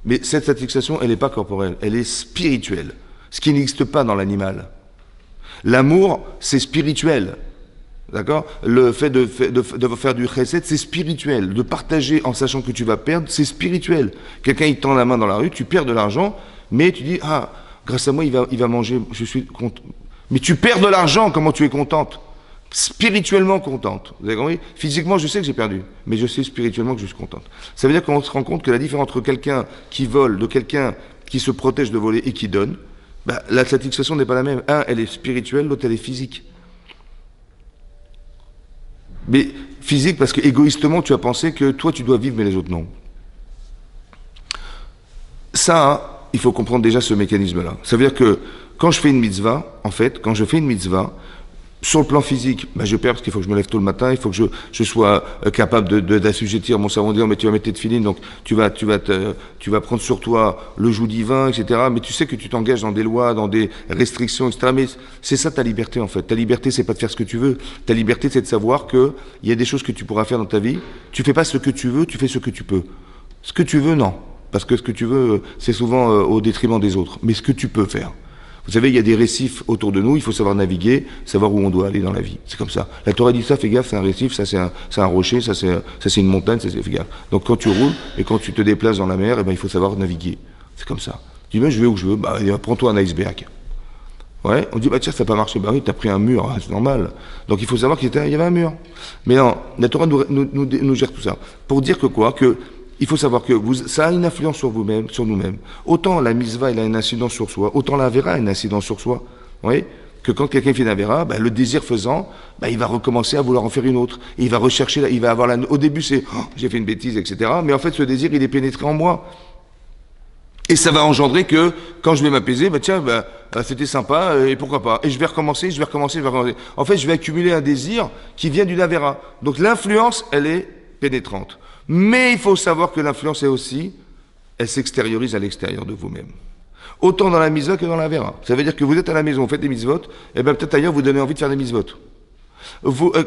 Mais cette satisfaction, elle n'est pas corporelle, elle est spirituelle, ce qui n'existe pas dans l'animal. L'amour, c'est spirituel, d'accord? Le fait de faire du chesed, c'est spirituel. De partager en sachant que tu vas perdre, c'est spirituel. Quelqu'un, il tend la main dans la rue, tu perds de l'argent, mais tu dis, ah, grâce à moi, il va manger, je suis content. Mais tu perds de l'argent, comment tu es contente? Spirituellement contente. Vous avez compris? Physiquement, je sais que j'ai perdu, mais je sais spirituellement que je suis contente. Ça veut dire qu'on se rend compte que la différence entre quelqu'un qui vole, de quelqu'un qui se protège de voler et qui donne, la satisfaction n'est pas la même. Un, elle est spirituelle, l'autre, elle est physique. Mais physique parce que égoïstement, tu as pensé que toi, tu dois vivre, mais les autres, non. Ça, il faut comprendre déjà ce mécanisme-là. Ça veut dire que quand je fais une mitzvah, en fait, quand je fais une mitzvah, sur le plan physique, je perds parce qu'il faut que je me lève tôt le matin, il faut que je sois capable d'assujettir mon cerveau en disant mais tu vas mettre tes tefilines, donc tu vas prendre sur toi le joug divin, etc. Mais tu sais que tu t'engages dans des lois, dans des restrictions, etc. Mais c'est ça ta liberté en fait. Ta liberté, c'est pas de faire ce que tu veux. Ta liberté, c'est de savoir que il y a des choses que tu pourras faire dans ta vie. Tu fais pas ce que tu veux, tu fais ce que tu peux. Ce que tu veux, non. Parce que ce que tu veux, c'est souvent au détriment des autres. Mais ce que tu peux faire. Vous savez, il y a des récifs autour de nous, il faut savoir naviguer, savoir où on doit aller dans la vie. C'est comme ça. La Torah dit ça, fais gaffe, c'est un récif, ça c'est un rocher, ça c'est une montagne, fais gaffe. Donc quand tu roules et quand tu te déplaces dans la mer, il faut savoir naviguer. C'est comme ça. Tu dis, je vais où je veux, prends-toi un iceberg. Ouais, on dit, tiens, ça n'a pas marché. Oui, t'as pris un mur, c'est normal. Donc il faut savoir qu'il y avait un mur. Mais non, la Torah nous gère tout ça. Pour dire que quoi? Il faut savoir que ça a une influence sur vous-même, sur nous-mêmes. Autant la mitzvah, elle a une incidence sur soi, autant la vera a une incidence sur soi. Vous voyez? Que quand quelqu'un fait une vera, le désir faisant, il va recommencer à vouloir en faire une autre. Et il va rechercher, il va avoir au début c'est, j'ai fait une bêtise, etc. Mais en fait, ce désir, il est pénétré en moi. Et ça va engendrer que, quand je vais m'apaiser, c'était sympa, et pourquoi pas. Et je vais recommencer, je vais recommencer, je vais recommencer. En fait, je vais accumuler un désir qui vient d'une avéra. Donc l'influence, elle est pénétrante. Mais il faut savoir que l'influence est aussi, elle s'extériorise à l'extérieur de vous-même. Autant dans la mitzvah que dans la vera. Ça veut dire que vous êtes à la maison, vous faites des mitzvot, et bien peut-être ailleurs vous donnez envie de faire des mitzvot.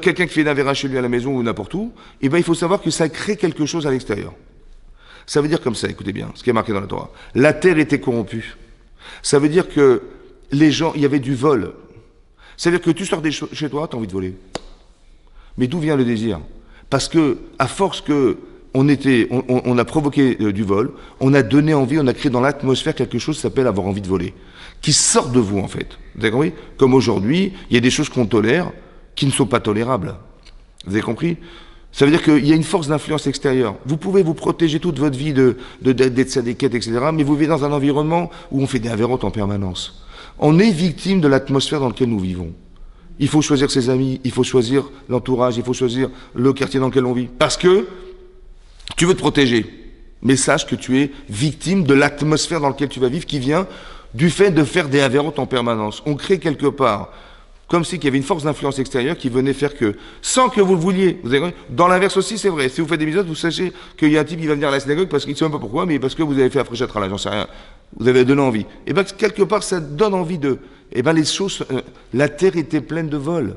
Quelqu'un qui fait une avera chez lui à la maison ou n'importe où, et ben il faut savoir que ça crée quelque chose à l'extérieur. Ça veut dire comme ça, écoutez bien, ce qui est marqué dans la Torah. La terre était corrompue. Ça veut dire que les gens, il y avait du vol. Ça veut dire que tu sors chez toi, tu as envie de voler. Mais d'où vient le désir? Parce que, à force que on a provoqué du vol, on a donné envie, on a créé dans l'atmosphère quelque chose qui s'appelle avoir envie de voler, qui sort de vous en fait. Vous avez compris? Comme aujourd'hui, il y a des choses qu'on tolère qui ne sont pas tolérables. Vous avez compris? Ça veut dire qu'il y a une force d'influence extérieure. Vous pouvez vous protéger toute votre vie d'être sadéquette, etc., mais vous vivez dans un environnement où on fait des avérotes en permanence. On est victime de l'atmosphère dans laquelle nous vivons. Il faut choisir ses amis, il faut choisir l'entourage, il faut choisir le quartier dans lequel on vit. Parce que tu veux te protéger, mais sache que tu es victime de l'atmosphère dans laquelle tu vas vivre qui vient du fait de faire des avérotes en permanence. On crée quelque part comme si qu'il y avait une force d'influence extérieure qui venait faire que, sans que vous le vouliez, vous avez, dans l'inverse aussi, c'est vrai. Si vous faites des mitzvot, vous sachez qu'il y a un type qui va venir à la synagogue parce qu'il ne sait même pas pourquoi, mais parce que vous avez fait afrecher à j'en sais rien. Vous avez donné envie. Et bien, quelque part, ça donne envie de. Et bien, les choses. La terre était pleine de vols.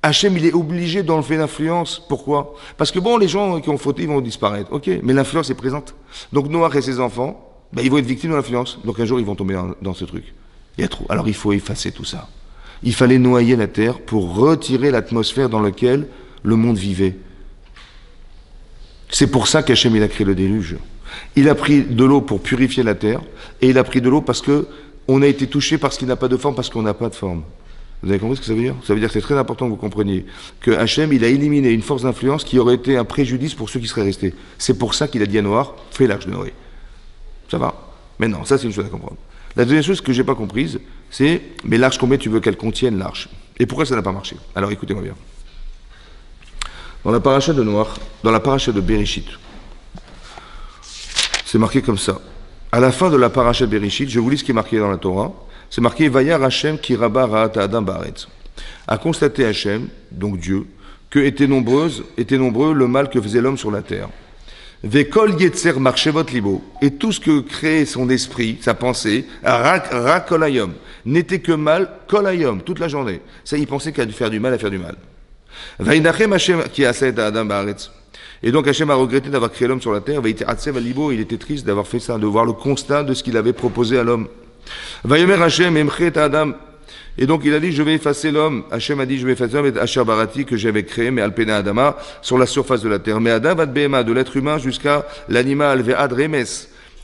Hachem, il est obligé d'enlever l'influence. Pourquoi? Parce que bon, les gens qui ont fauté, ils vont disparaître. Ok, mais l'influence est présente. Donc, Noach et ses enfants, ben, ils vont être victimes de l'influence. Donc, un jour, ils vont tomber dans ce truc. Il y a trop. Alors, il faut effacer tout ça. Il fallait noyer la terre pour retirer l'atmosphère dans laquelle le monde vivait. C'est pour ça qu'Hachem il a créé le déluge. Il a pris de l'eau pour purifier la terre, et il a pris de l'eau parce que on a été touché par ce qui n'a pas de forme, parce qu'on n'a pas de forme. Vous avez compris ce que ça veut dire? Ça veut dire que c'est très important que vous compreniez que Hachem il a éliminé une force d'influence qui aurait été un préjudice pour ceux qui seraient restés. C'est pour ça qu'il a dit à Noach, fais l'arche de Noé. Ça va? Mais non, ça c'est une chose à comprendre. La deuxième chose que je n'ai pas comprise, c'est, mais l'arche, combien tu veux qu'elle contienne l'arche? Et pourquoi ça n'a pas marché? Alors écoutez-moi bien. Dans la paracha de Noach, dans la paracha de Bereshit, c'est marqué comme ça. À la fin de la paracha de Bereshit, je vous lis ce qui est marqué dans la Torah, c'est marqué Vayar Hashem ki rabba ra'at Adam ba'aretz. A constaté Hashem, donc Dieu, que était nombreux le mal que faisait l'homme sur la terre. Vekol yetzer marchevot libo, et tout ce que créait son esprit, sa pensée, rak kolayom, n'était que mal, kolayom, toute la journée. Ça, il pensait qu'à faire du mal, à faire du mal. Vainachem Hashem ki ased Adam ba'aretz. Et donc Hashem a regretté d'avoir créé l'homme sur la terre. Vaitsev libo, il était triste d'avoir fait ça, de voir le constat de ce qu'il avait proposé à l'homme. Vayomer Hashem emchet Adam. Et donc il a dit, je vais effacer l'homme. Hachem a dit, je vais effacer l'homme et Asher Barati que j'avais créé, mais Alpena Adama, sur la surface de la terre. Mais Adam ad Behema, de l'être humain jusqu'à l'animal, Ve'ad Remes,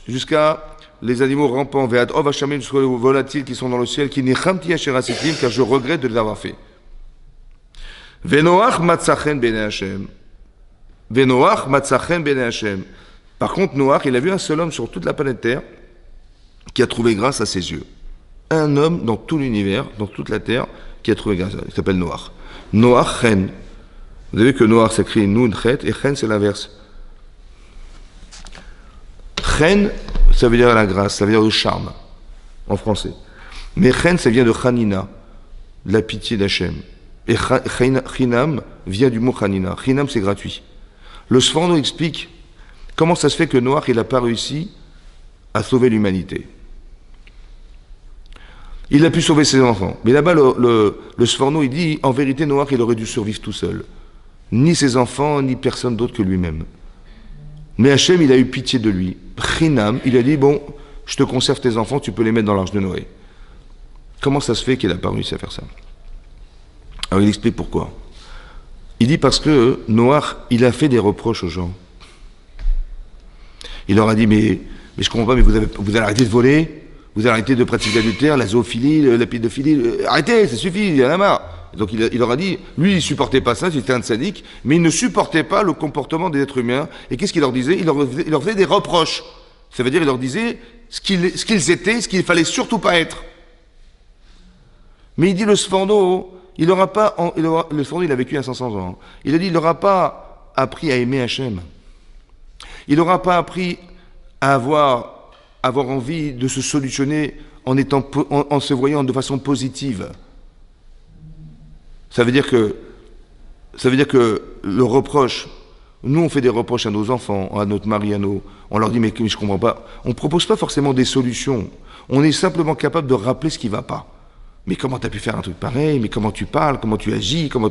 jusqu'à les animaux rampants, Ve'ad Ov Hashamim, jusqu'aux volatiles qui sont dans le ciel, qui n'y chamti Asher Asitim, car je regrette de les avoir fait. Ve'noach matzachen bene Hashem. Ve'noach matzachen bene Hashem. Par contre, Noach, il a vu un seul homme sur toute la planète Terre qui a trouvé grâce à ses yeux. Un homme dans tout l'univers, dans toute la terre, qui a trouvé grâce. Il s'appelle Noach. Noach Chen. Vous avez vu que Noach s'écrit Nun Chet et Chen c'est l'inverse. Chen, ça veut dire la grâce, ça veut dire le charme, en français. Mais Chen, ça vient de Chanina, de la pitié d'Hachem. Et Chinam vient du mot Chanina. Chinam, c'est gratuit. Le Sforno explique comment ça se fait que Noach, il n'a pas réussi à sauver l'humanité. Il a pu sauver ses enfants. Mais là-bas, le Sforno, il dit, en vérité, Noach, il aurait dû survivre tout seul. Ni ses enfants, ni personne d'autre que lui-même. Mais Hachem, il a eu pitié de lui. Chinam, il a dit, bon, je te conserve tes enfants, tu peux les mettre dans l'arche de Noé. Comment ça se fait qu'il n'a pas réussi à faire ça? Alors il explique pourquoi. Il dit parce que Noach, il a fait des reproches aux gens. Il leur a dit, mais je comprends pas, mais vous allez arrêter de voler? Vous allez arrêter de pratiquer l'adultère, la zoophilie, la pédophilie, arrêtez, ça suffit, il y en a marre. Donc il leur a dit, lui il supportait pas ça, c'était un sadique, mais il ne supportait pas le comportement des êtres humains. Et qu'est-ce qu'il leur disait? Il leur faisait des reproches. Ça veut dire, il leur disait ce qu'ils étaient, ce qu'il fallait surtout pas être. Mais il dit le Sforno, le Sforno il a vécu à 500 ans. Il a dit, il n'aura pas appris à aimer Hachem. Il n'aura pas appris à avoir avoir envie de se solutionner en se voyant de façon positive. Ça veut dire que le reproche, nous on fait des reproches à nos enfants, à notre mari, on leur dit mais je comprends pas. On ne propose pas forcément des solutions. On est simplement capable de rappeler ce qui ne va pas. Mais comment tu as pu faire un truc pareil? Mais comment tu parles? Comment tu agis? Comment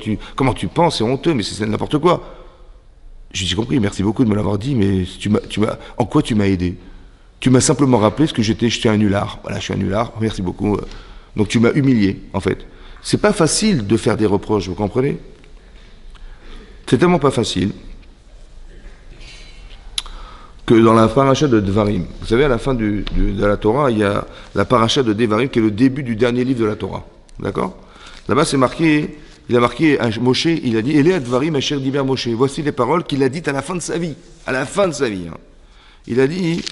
tu penses? C'est honteux, mais c'est n'importe quoi. J'ai compris, merci beaucoup de me l'avoir dit, mais en quoi tu m'as aidé? Tu m'as simplement rappelé ce que j'étais un nulard. Voilà, je suis un nulard, merci beaucoup. Donc tu m'as humilié, en fait. C'est pas facile de faire des reproches, vous comprenez? C'est tellement pas facile que dans la paracha de Devarim, vous savez, à la fin de la Torah, il y a la paracha de Devarim qui est le début du dernier livre de la Torah. D'accord? Là-bas, c'est marqué, il a marqué à Moshe, il a dit, Elé Devarim Asher Diber Moshe. Voici les paroles qu'il a dites à la fin de sa vie. À la fin de sa vie. Hein. Il a dit,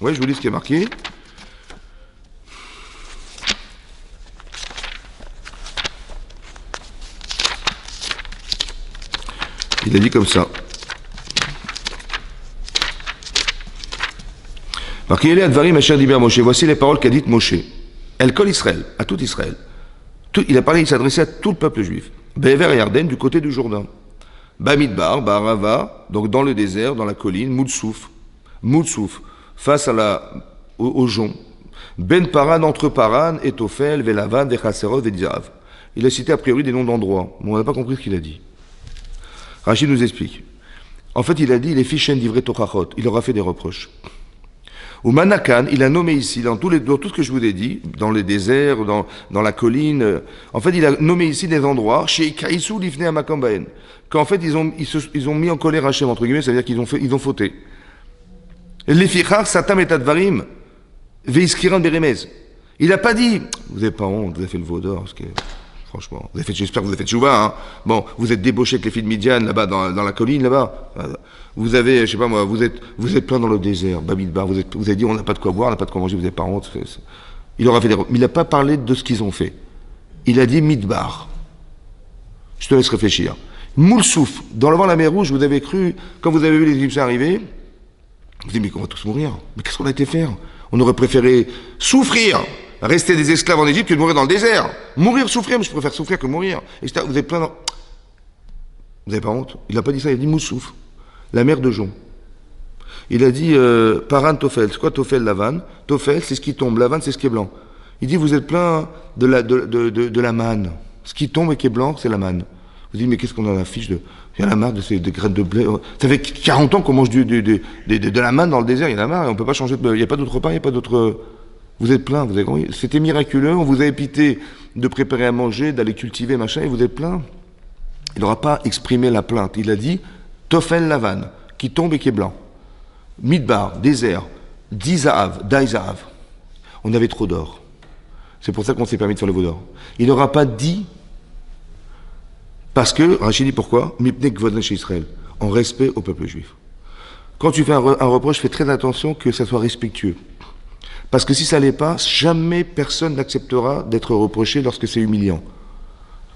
ouais, je vous lis ce qui est marqué. Il a dit comme ça. Marqué Elé Advarim Asher Diber Moshe. Voici les paroles qu'a dites Moshe. El Kol Israël, à tout Israël. Il a parlé, il s'adressait à tout le peuple juif. Be'ever et Yarden, du côté du Jourdain. Bamidbar, Barava, donc dans le désert, dans la colline, Moutsouf, face au jonc. Ben Paran, entre Paran, Etophel, Velavan, Vechaserov, Vediav. Il a cité a priori des noms d'endroits, mais on n'a pas compris ce qu'il a dit. Rachid nous explique. En fait, il a dit les fichen d'ivrei tochachot. Il leur a fait des reproches. Ou Manakan, il a nommé ici, dans tout ce que je vous ai dit, dans les déserts, dans la colline, en fait, il a nommé ici des endroits, chez Kaïsou, Lifne Amakambaen, qu'en fait, ils ont mis en colère Hachem, entre guillemets, c'est-à-dire qu'ils ont fauté. Les fichar, Satam et Advarim, Veiskiran Beremez. Il n'a pas dit, vous n'avez pas honte, vous avez fait le veau d'or, parce que, franchement, j'espère que vous avez fait tchouva, hein. Bon, vous êtes débauché avec les filles de Midian, là-bas, dans la colline, là-bas. Vous avez, je sais pas moi, vous êtes plein dans le désert, Bamidbar, vous avez dit, on n'a pas de quoi boire, on n'a pas de quoi manger, vous n'avez pas honte. Il aura fait des... Mais il n'a pas parlé de ce qu'ils ont fait. Il a dit Midbar. Je te laisse réfléchir. Moulsouf, dans le vent de la mer Rouge, vous avez cru, quand vous avez vu les Égyptiens arriver, vous dites, mais on va tous mourir. Mais qu'est-ce qu'on a été faire? On aurait préféré souffrir, rester des esclaves en Égypte que de mourir dans le désert. Mourir, souffrir, mais je préfère souffrir que mourir. Et vous êtes plein dans... Vous n'avez pas honte? Il n'a pas dit ça, il a dit Moulsouf. La mer de Jon. Il a dit Paran Tofel. C'est quoi Tofel, Lavan? Tofel, c'est ce qui tombe. Lavan, c'est ce qui est blanc. Il dit vous êtes plein de la manne. Ce qui tombe et qui est blanc, c'est la manne. Vous dites mais qu'est-ce qu'on en affiche de... Il y en a marre des graines de blé. Ça fait 40 ans qu'on mange de la manne dans le désert. Il y en a marre. Et on peut pas changer. Il n'y a pas d'autre pain. Il n'y a pas d'autre. Vous êtes plein. C'était miraculeux. On vous a évité de préparer à manger, d'aller cultiver machin. Et vous êtes plein. Il n'aura pas exprimé la plainte. Il a dit Tofel Lavan, qui tombe et qui est blanc. Midbar, désert, Dizaav, Daizav. On avait trop d'or. C'est pour ça qu'on s'est permis de faire le veau d'or. Il n'aura pas dit, parce que, Rachid dit pourquoi? Mipnek Gvodne chez Israël, en respect au peuple juif. Quand tu fais un reproche, fais très attention que ça soit respectueux. Parce que si ça l'est pas, jamais personne n'acceptera d'être reproché lorsque c'est humiliant.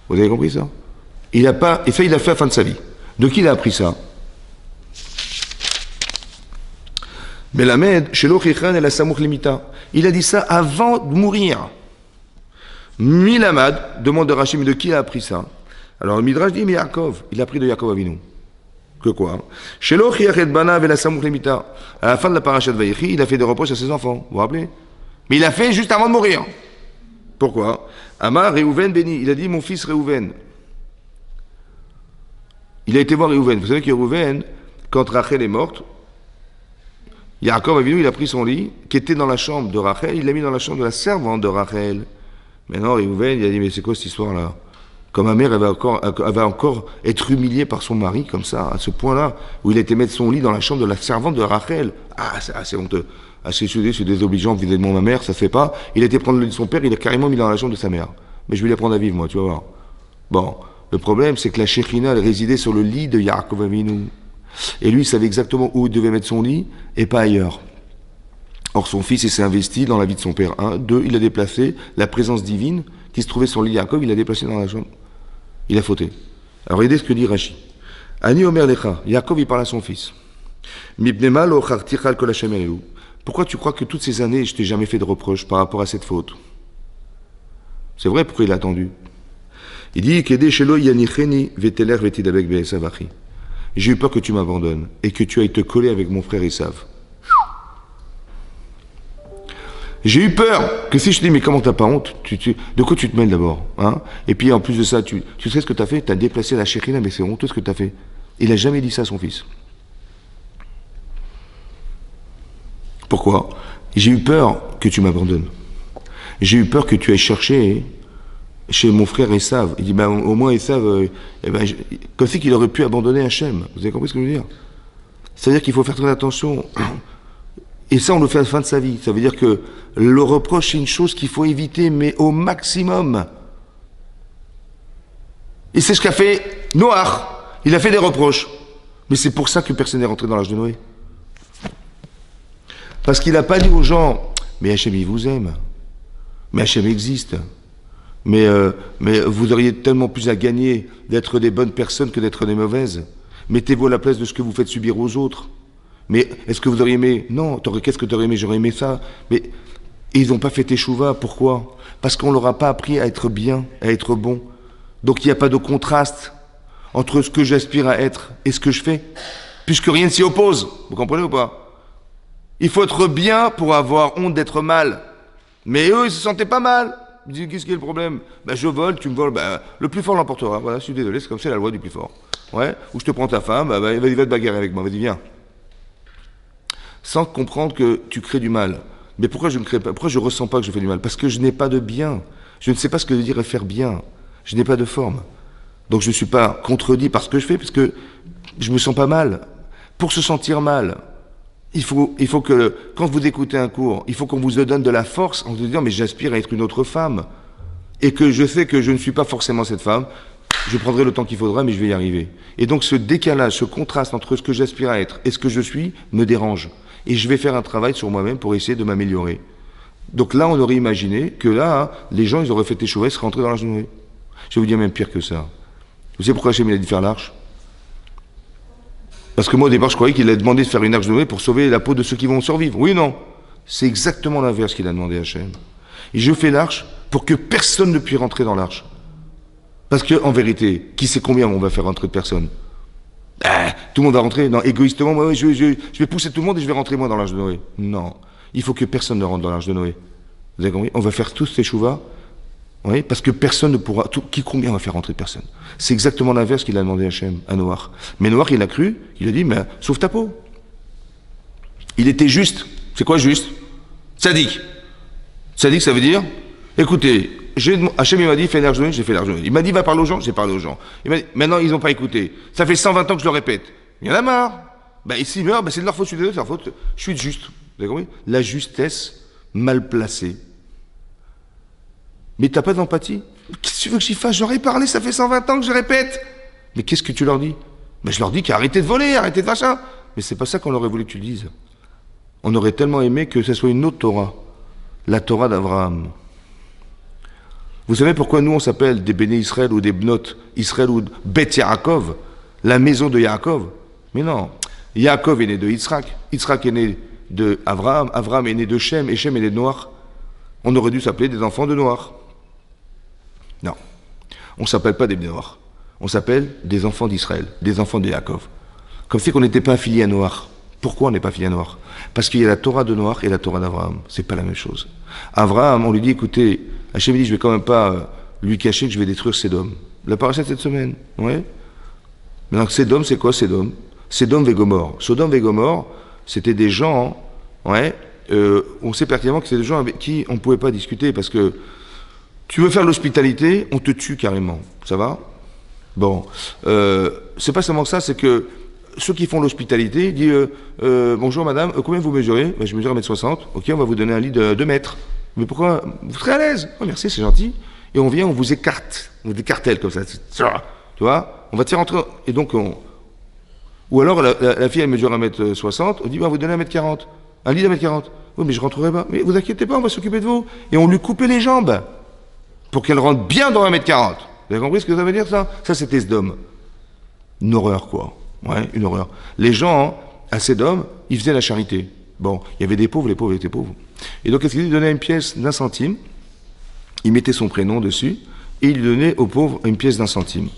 Vous avez compris ça? Il a fait à la fin de sa vie. De qui il a appris ça? Melamed, chez l'Ochichan et la Samouch Limita. Il a dit ça avant de mourir. Milamad, demande de Rachid, mais de qui il a appris ça? Alors le Midrash dit, mais Yaakov, il a appris de Yaakov Avinu. Que quoi? Chez l'Ochichan et Banav et la Samouch Limita. À la fin de la parasha de Vayechi, il a fait des reproches à ses enfants. Vous vous rappelez? Mais il a fait juste avant de mourir. Pourquoi? Amar Réhouven béni. Il a dit, mon fils Réhouven. Il a été voir Réhouven. Vous savez que Réhouven, quand Rachel est morte, Yaakov Avinu, il a pris son lit, qui était dans la chambre de Rachel, il l'a mis dans la chambre de la servante de Rachel. Maintenant, Réhouven, il a dit, mais c'est quoi cette histoire-là? Comme ma mère, elle va encore être humiliée par son mari, comme ça, à ce point-là, où il a été mettre son lit dans la chambre de la servante de Rachel. Ah, c'est assez honteux. Assez c'est désobligeant vis-à-vis de ma mère, ça se fait pas. Il a été prendre le lit de son père, il a carrément mis dans la chambre de sa mère. Mais je vais lui apprendre à vivre, moi, tu vas voir. Bon. Le problème, c'est que la Shekhina, elle résidait sur le lit de Yaakov Avinu. Et lui, il savait exactement où il devait mettre son lit et pas ailleurs. Or, son fils, il s'est investi dans la vie de son père. Un, deux, il a déplacé la présence divine qui se trouvait sur le lit de Yaakov, il l'a déplacé dans la chambre. Il a fauté. Alors, regardez ce que dit Rashi. Ani Omer Lecha, Yaakov, il parle à son fils. Pourquoi tu crois que toutes ces années, je t'ai jamais fait de reproche par rapport à cette faute? C'est vrai, pourquoi il a attendu? Il dit, j'ai eu peur que tu m'abandonnes et que tu ailles te coller avec mon frère Esav. J'ai eu peur que si je te dis, mais comment t'as pas honte, de quoi tu te mêles d'abord, hein? Et puis en plus de ça, tu sais ce que t'as fait? T'as déplacé la Shekhinah, mais c'est honteux ce que t'as fait. Il a jamais dit ça à son fils. Pourquoi? J'ai eu peur que tu m'abandonnes. J'ai eu peur que tu ailles chercher chez mon frère Esav. Il dit, ben, au moins Esav, comme si qu'il aurait pu abandonner Hachem. Vous avez compris ce que je veux dire? C'est-à-dire qu'il faut faire très attention. Et ça, on le fait à la fin de sa vie. Ça veut dire que le reproche, c'est une chose qu'il faut éviter, mais au maximum. Et c'est ce qu'a fait Noach. Il a fait des reproches. Mais c'est pour ça que personne n'est rentré dans l'âge de Noé. Parce qu'il n'a pas dit aux gens, mais Hachem, il vous aime. Mais Hachem existe. Mais vous auriez tellement plus à gagner d'être des bonnes personnes que d'être des mauvaises. Mettez-vous à la place de ce que vous faites subir aux autres. Mais est-ce que vous auriez aimé? Non, qu'est-ce que tu aurais aimé? J'aurais aimé ça. Mais ils n'ont pas fait teshuva. Pourquoi? Parce qu'on ne leur a pas appris à être bien, à être bon. Donc il n'y a pas de contraste entre ce que j'aspire à être et ce que je fais. Puisque rien ne s'y oppose. Vous comprenez ou pas? Il faut être bien pour avoir honte d'être mal. Mais eux, ils se sentaient pas mal. Ils disent, qu'est-ce qui est le problème? Ben, je vole, tu me voles, ben, le plus fort l'emportera. Voilà, je suis désolé, c'est comme ça la loi du plus fort. Ouais, ou je te prends ta femme, ben, il va te bagarrer avec moi, vas-y, viens. Sans comprendre que tu crées du mal. Mais pourquoi je ne crée pas? Pourquoi je ne ressens pas que je fais du mal? Parce que je n'ai pas de bien. Je ne sais pas ce que veut dire faire bien. Je n'ai pas de forme. Donc je ne suis pas contredit par ce que je fais, parce que je me sens pas mal. Pour se sentir mal, il faut que, quand vous écoutez un cours, il faut qu'on vous donne de la force en vous disant, mais j'aspire à être une autre femme. Et que je sais que je ne suis pas forcément cette femme, je prendrai le temps qu'il faudra, mais je vais y arriver. Et donc ce décalage, ce contraste entre ce que j'aspire à être et ce que je suis, me dérange. Et je vais faire un travail sur moi-même pour essayer de m'améliorer. Donc là, on aurait imaginé que là, les gens, ils auraient fait échouer, ils seraient rentrés dans l'arche de Noé. Je vais vous dire même pire que ça. Vous savez pourquoi Hachem il a dit de faire l'arche? Parce que moi, au départ, je croyais qu'il a demandé de faire une arche de Noé pour sauver la peau de ceux qui vont survivre. Oui, non. C'est exactement l'inverse qu'il a demandé à Hachem. Et je fais l'arche pour que personne ne puisse rentrer dans l'arche. Parce que, en vérité, qui sait combien on va faire rentrer de personnes? Tout le monde va rentrer? Non, égoïstement, moi, je vais pousser tout le monde et je vais rentrer moi dans l'arche de Noé. Non. Il faut que personne ne rentre dans l'arche de Noé. Vous avez compris? On va faire tous ces chouvas. Oui, parce que personne ne pourra... combien va faire rentrer personne? C'est exactement l'inverse qu'il a demandé à Hachem, à Noach. Mais Noach, il a cru, il a dit, mais sauve ta peau. Il était juste. C'est quoi juste? Sadique. Sadique, ça veut dire, écoutez, Hachem il m'a dit, fais l'arche de Noé, j'ai fait l'arche de Noé. Il m'a dit, va parler aux gens, j'ai parlé aux gens. Il m'a dit, maintenant, ils n'ont pas écouté. Ça fait 120 ans que je le répète. Il y en a marre. Ben, s'ils meurent, c'est de leur faute, je suis désolé, c'est leur faute. Je suis juste. Vous avez compris? La justesse mal placée. Mais t'as pas d'empathie? Qu'est-ce que tu veux que j'y fasse? J'aurais parlé, ça fait 120 ans que je répète. Mais qu'est-ce que tu leur dis? Ben, je leur dis qu'arrêtez de voler, arrêtez de faire ça. Mais c'est pas ça qu'on aurait voulu que tu dises. On aurait tellement aimé que ce soit une autre Torah. La Torah d'Abraham. Vous savez pourquoi nous on s'appelle des béné Israël ou des Bnot Israël ou Beth Yaakov, la maison de Yaakov? Mais non. Yaakov est né de Yitzhak. Yitzhak est né de Abraham. Abraham est né de Shem. Et Shem est né de Noach. On aurait dû s'appeler des enfants de Noach. Non. On ne s'appelle pas des Noach. On s'appelle des enfants d'Israël, des enfants de Yaakov. Comme si on n'était pas affilié à Noach. Pourquoi on n'est pas affilié à Noach? Parce qu'il y a la Torah de Noach et la Torah d'Abraham. C'est pas la même chose. Abraham, on lui dit, écoutez, Hachem dit, je vais quand même pas lui cacher que je vais détruire Sédom. La paracha de cette semaine. Ouais. Maintenant, Sédom, c'est quoi Sédom? Sédom et Gomorre. Sodome et Gomorre, c'était des gens, ouais, on sait pertinemment que c'est des gens avec qui on ne pouvait pas discuter parce que tu veux faire l'hospitalité, on te tue carrément. Ça va? Bon. C'est pas seulement ça, c'est que ceux qui font l'hospitalité disent bonjour madame, combien vous mesurez? Ben, je mesure 1m60. Ok, on va vous donner un lit de 2 mètres. Mais pourquoi? Vous serez à l'aise. Oh, merci, c'est gentil. Et on vient, on vous écarte. On vous décartèle comme ça. Tu vois? On va te faire rentrer. Et donc, ou alors, la fille, elle mesure 1m60. On dit, ben, on va vous donner 1m40. Un lit d'1m40. Oui, mais je rentrerai pas. Mais vous inquiétez pas, on va s'occuper de vous. Et on lui coupait les jambes. Pour qu'elle rentre bien dans 1m40. Vous avez compris ce que ça veut dire, ça? Ça, c'était Sodome. Une horreur, quoi. Ouais, une horreur. Les gens, à Sodome, ils faisaient la charité. Bon, il y avait des pauvres, les pauvres étaient pauvres. Et donc, qu'est-ce qu'il donnait une pièce d'1 centime, il mettait son prénom dessus, et il donnait aux pauvres une pièce d'1 centime.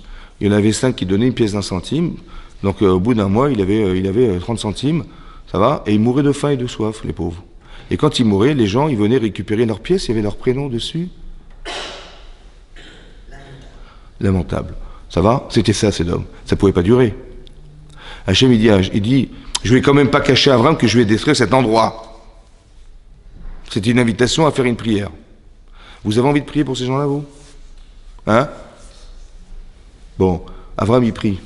Il y en avait 5 qui donnaient une pièce d'1 centime, donc au bout d'un mois, il avait 30 centimes, ça va, et ils mouraient de faim et de soif, les pauvres. Et quand ils mouraient, les gens, ils venaient récupérer leur pièce, il y avait leur prénom dessus. Lamentable. Ça va? C'était ça, Sodome. Ça pouvait pas durer. Hachem, il dit, je vais quand même pas cacher à Abraham que je vais détruire cet endroit. C'est une invitation à faire une prière. Vous avez envie de prier pour ces gens-là, vous? Hein? Bon, Abraham, il prie.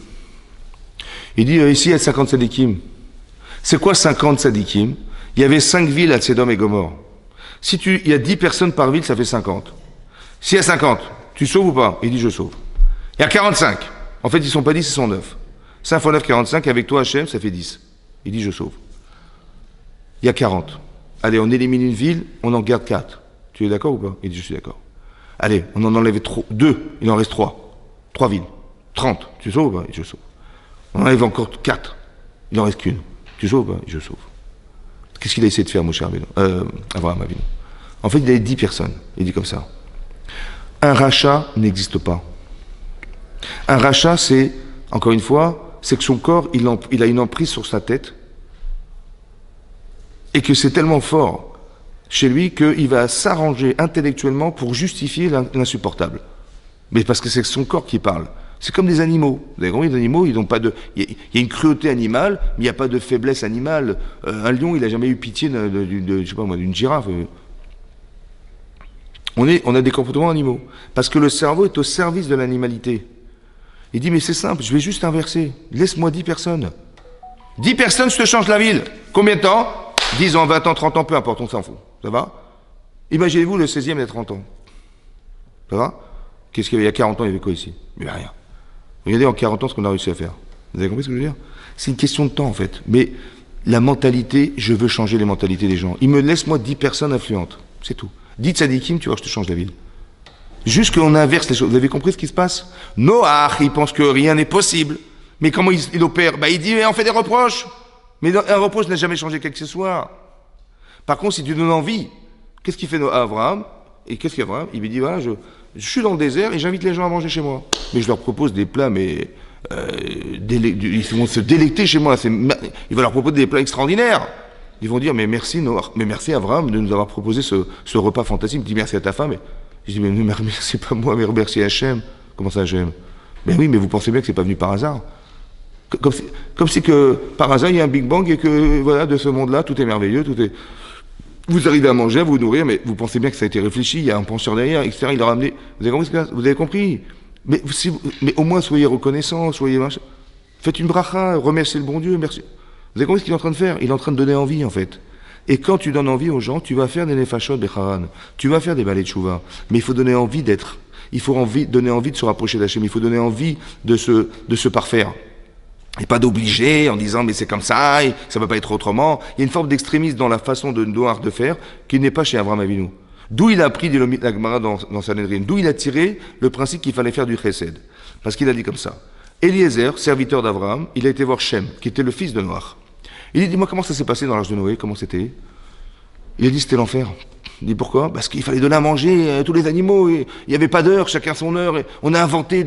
Il dit, ici, il y a 50 sadikim. C'est quoi 50 sadikim? Il y avait 5 villes à Sodome et Gomorrhe. Il y a 10 personnes par ville, ça fait 50. S'il y a 50, tu sauves ou pas? Il dit, je sauve. Il y a 45. En fait, ils ne sont pas 10, ils sont 9. 5 fois 9, 45. Avec toi, Hachem, ça fait 10. Il dit, je sauve. Il y a 40. Allez, on élimine une ville, on en garde 4. Tu es d'accord ou pas? Il dit, je suis d'accord. Allez, on en enlève 2, il en reste 3. 3 villes. 30. Tu sauves ou pas? Il dit, je sauve. On enlève encore 4. Il n'en reste qu'une. Tu sauves ou pas? Il dit, je sauve. Qu'est-ce qu'il a essayé de faire, Moshe Rabbeinu, Abraham Avinu? En fait, il avait 10 personnes. Il dit comme ça. Un rachat n'existe pas. Un rachat, c'est, encore une fois, c'est que son corps, il a une emprise sur sa tête et que c'est tellement fort chez lui qu'il va s'arranger intellectuellement pour justifier l'insupportable. Mais parce que c'est son corps qui parle. C'est comme des animaux. Vous avez compris, les animaux, ils n'ont pas de... Il y a une cruauté animale, mais il n'y a pas de faiblesse animale. Un lion, il n'a jamais eu pitié je sais pas moi, d'une girafe. On a des comportements animaux. Parce que le cerveau est au service de l'animalité. Il dit, mais c'est simple, je vais juste inverser. Laisse-moi 10 personnes. 10 personnes, je te change la ville. Combien de temps? 10 ans, 20 ans, 30 ans, peu importe, on s'en fout. Ça va? Imaginez-vous le 16e, il y a 30 ans. Ça va? Qu'est-ce qu'il y avait il y a 40 ans, il y avait quoi ici? Il n'y avait rien. Regardez en 40 ans ce qu'on a réussi à faire. Vous avez compris ce que je veux dire? C'est une question de temps, en fait. Mais la mentalité, je veux changer les mentalités des gens. Il me laisse, moi, 10 personnes influentes. C'est tout. 10 tzadikim, tu vois, je te change la ville. Juste qu'on inverse les choses. Vous avez compris ce qui se passe? Noach, il pense que rien n'est possible. Mais comment il opère? Il dit, mais on fait des reproches. Mais un reproche n'a jamais changé quelque chose. Par contre, si tu donnes envie, qu'est-ce qu'il fait Abraham? Et qu'est-ce qu'Abraham? Il lui dit, voilà, je suis dans le désert et j'invite les gens à manger chez moi. Mais je leur propose des plats, mais ils vont se délecter chez moi. Il va leur proposer des plats extraordinaires. Ils vont dire, mais merci Noach, mais merci Abraham de nous avoir proposé ce repas fantastique. Il dit, merci à ta femme. Je dis, mais merci pas moi, mais remercie Hachem. Comment ça Hachem? Ben oui, mais vous pensez bien que c'est pas venu par hasard. Comme si que par hasard il y a un Big Bang et que voilà, de ce monde-là, tout est merveilleux, vous arrivez à manger, à vous nourrir, mais vous pensez bien que ça a été réfléchi, il y a un penseur derrière, etc. Il a ramené. Vous avez compris? Vous avez compris? Mais au moins soyez reconnaissants, faites une bracha, remerciez le bon Dieu, merci. Vous avez compris ce qu'il est en train de faire? Il est en train de donner envie, en fait. Et quand tu donnes envie aux gens, tu vas faire des nefashot becharan, tu vas faire des balais de chouva, mais il faut donner envie d'être. Il faut donner envie de se rapprocher d'Hachem, il faut donner envie de se parfaire. Et pas d'obliger en disant mais c'est comme ça, et ça ne va pas être autrement. Il y a une forme d'extrémisme dans la façon de Noach de faire qui n'est pas chez Abraham Avinu. D'où il a pris la Gemara dans Sanhedrin, d'où il a tiré le principe qu'il fallait faire du chesed. Parce qu'il a dit comme ça. Eliezer, serviteur d'Abraham, il a été voir Shem, qui était le fils de Noach. Il dit, dis-moi comment ça s'est passé dans l'âge de Noé, comment c'était? Il a dit c'était l'enfer. Il dit pourquoi? Parce qu'il fallait donner à manger à tous les animaux. Et il n'y avait pas d'heure, chacun son heure. Et on a inventé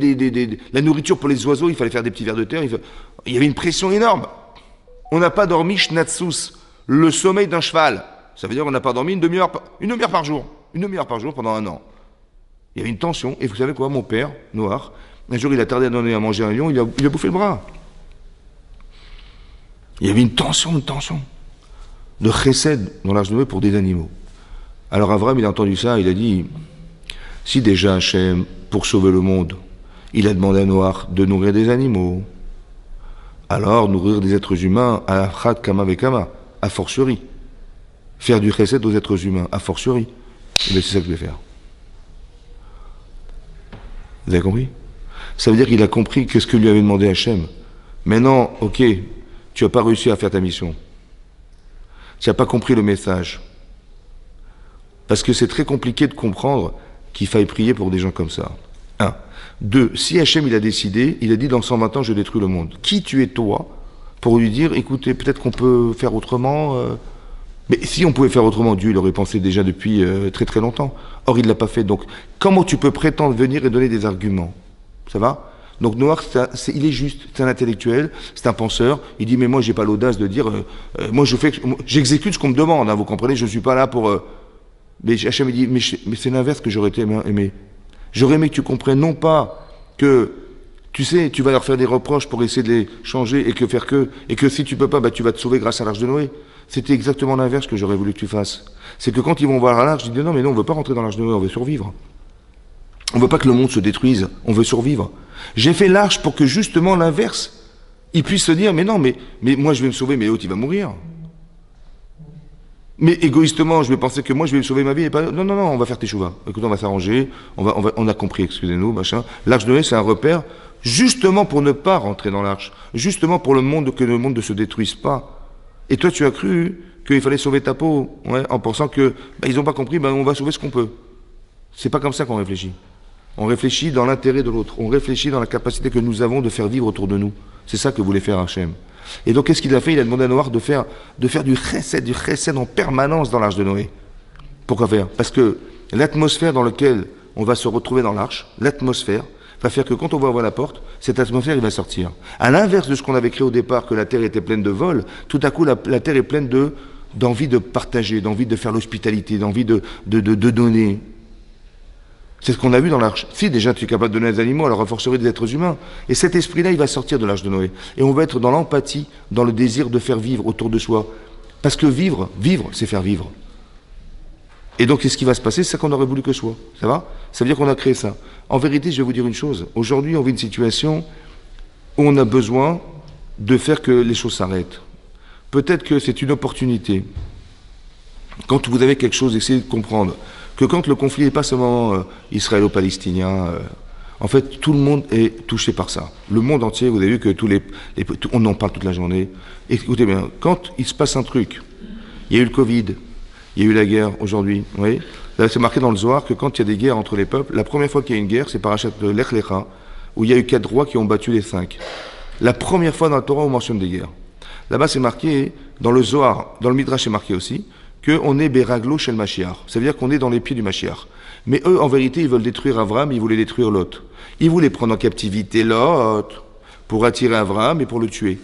la nourriture pour les oiseaux. Il fallait faire des petits vers de terre. Il y avait une pression énorme. On n'a pas dormi shnatsus, le sommeil d'un cheval. Ça veut dire qu'on n'a pas dormi une demi-heure par jour. Une demi-heure par jour pendant 1 an. Il y avait une tension. Et vous savez quoi? Mon père, Noach, un jour il a tardé à donner à manger à un lion. Il a bouffé le bras. Il y avait une tension de chesed dans l'âge de Noé pour des animaux. Alors Abraham, il a entendu ça, il a dit, si déjà Hachem, pour sauver le monde, il a demandé à Noach de nourrir des animaux, alors nourrir des êtres humains à Achat Kama Vekama, a fortiori. Faire du chesed aux êtres humains, a fortiori. Et bien c'est ça que je vais faire. Vous avez compris? Ça veut dire qu'il a compris que ce que lui avait demandé Hachem. Maintenant, ok, tu n'as pas réussi à faire ta mission. Tu n'as pas compris le message. Parce que c'est très compliqué de comprendre qu'il faille prier pour des gens comme ça. 1. 2. Si Hachem il a décidé, il a dit dans 120 ans je détruis le monde. Qui tu es toi pour lui dire, écoutez, peut-être qu'on peut faire autrement Mais si on pouvait faire autrement, Dieu l'aurait pensé déjà depuis très très longtemps. Or, il ne l'a pas fait. Donc, comment tu peux prétendre venir et donner des arguments? Ça va? Donc, Noir, il est juste, c'est un intellectuel, c'est un penseur. Il dit, mais moi, j'ai pas l'audace de dire, moi, j'exécute ce qu'on me demande, hein, vous comprenez? Je ne suis pas là pour... Mais Hachem, il dit, mais c'est l'inverse que j'aurais aimé. J'aurais aimé que tu comprennes, non pas que, tu sais, tu vas leur faire des reproches pour essayer de les changer et que si tu peux pas, bah, tu vas te sauver grâce à l'Arche de Noé. C'était exactement l'inverse que j'aurais voulu que tu fasses. C'est que quand ils vont voir l'Arche, ils disent, non, mais non, on veut pas rentrer dans l'Arche de Noé, on veut survivre. On veut pas que le monde se détruise, on veut survivre. J'ai fait l'Arche pour que justement l'inverse, ils puissent se dire, mais non, mais moi je vais me sauver, mais l'autre il va mourir. Mais égoïstement, je vais penser que moi je vais sauver ma vie et pas... Non, non, non, on va faire teshuva. Écoute, on va s'arranger, on a compris, excusez-nous, machin. L'Arche de Noé, c'est un repère justement pour ne pas rentrer dans l'Arche, justement pour que le monde ne se détruise pas. Et toi, tu as cru qu'il fallait sauver ta peau, ouais, en pensant que ils n'ont pas compris, on va sauver ce qu'on peut. C'est pas comme ça qu'on réfléchit. On réfléchit dans l'intérêt de l'autre. On réfléchit dans la capacité que nous avons de faire vivre autour de nous. C'est ça que voulait faire Hachem. Et donc, qu'est-ce qu'il a fait? Il a demandé à Noach de faire du chesed en permanence dans l'Arche de Noé. Pourquoi faire? Parce que l'atmosphère dans laquelle on va se retrouver dans l'Arche, l'atmosphère, va faire que quand on va ouvrir la porte, cette atmosphère, il va sortir. À l'inverse de ce qu'on avait créé au départ, que la terre était pleine de vols, tout à coup, la terre est pleine d'envie de partager, d'envie de faire l'hospitalité, d'envie de donner. C'est ce qu'on a vu dans l'Arche. Si déjà tu es capable de donner des animaux, alors renforcerait des êtres humains. Et cet esprit-là, il va sortir de l'Arche de Noé. Et on va être dans l'empathie, dans le désir de faire vivre autour de soi. Parce que vivre, c'est faire vivre. Et donc, qu'est-ce qui va se passer? C'est ça qu'on aurait voulu que soit. Ça va? Ça veut dire qu'on a créé ça. En vérité, je vais vous dire une chose. Aujourd'hui, on vit une situation où on a besoin de faire que les choses s'arrêtent. Peut-être que c'est une opportunité. Quand vous avez quelque chose, essayez de comprendre que quand le conflit n'est pas seulement israélo-palestinien, en fait, tout le monde est touché par ça. Le monde entier, vous avez vu que on en parle toute la journée. Écoutez bien, quand il se passe un truc, il y a eu le Covid, il y a eu la guerre aujourd'hui, vous voyez, là, c'est marqué dans le Zohar que quand il y a des guerres entre les peuples, la première fois qu'il y a une guerre, c'est Parashat Lech Lecha, où il y a eu 4 rois qui ont battu les 5. La première fois dans la Torah, on mentionne des guerres. Là-bas, c'est marqué, dans le Zohar, dans le Midrash, c'est marqué aussi, qu'on est Beraglo chez le Mashiach. Ça veut dire qu'on est dans les pieds du Mashiach. Mais eux, en vérité, ils veulent détruire Avram, ils voulaient détruire Lot. Ils voulaient prendre en captivité Lot pour attirer Avram et pour le tuer.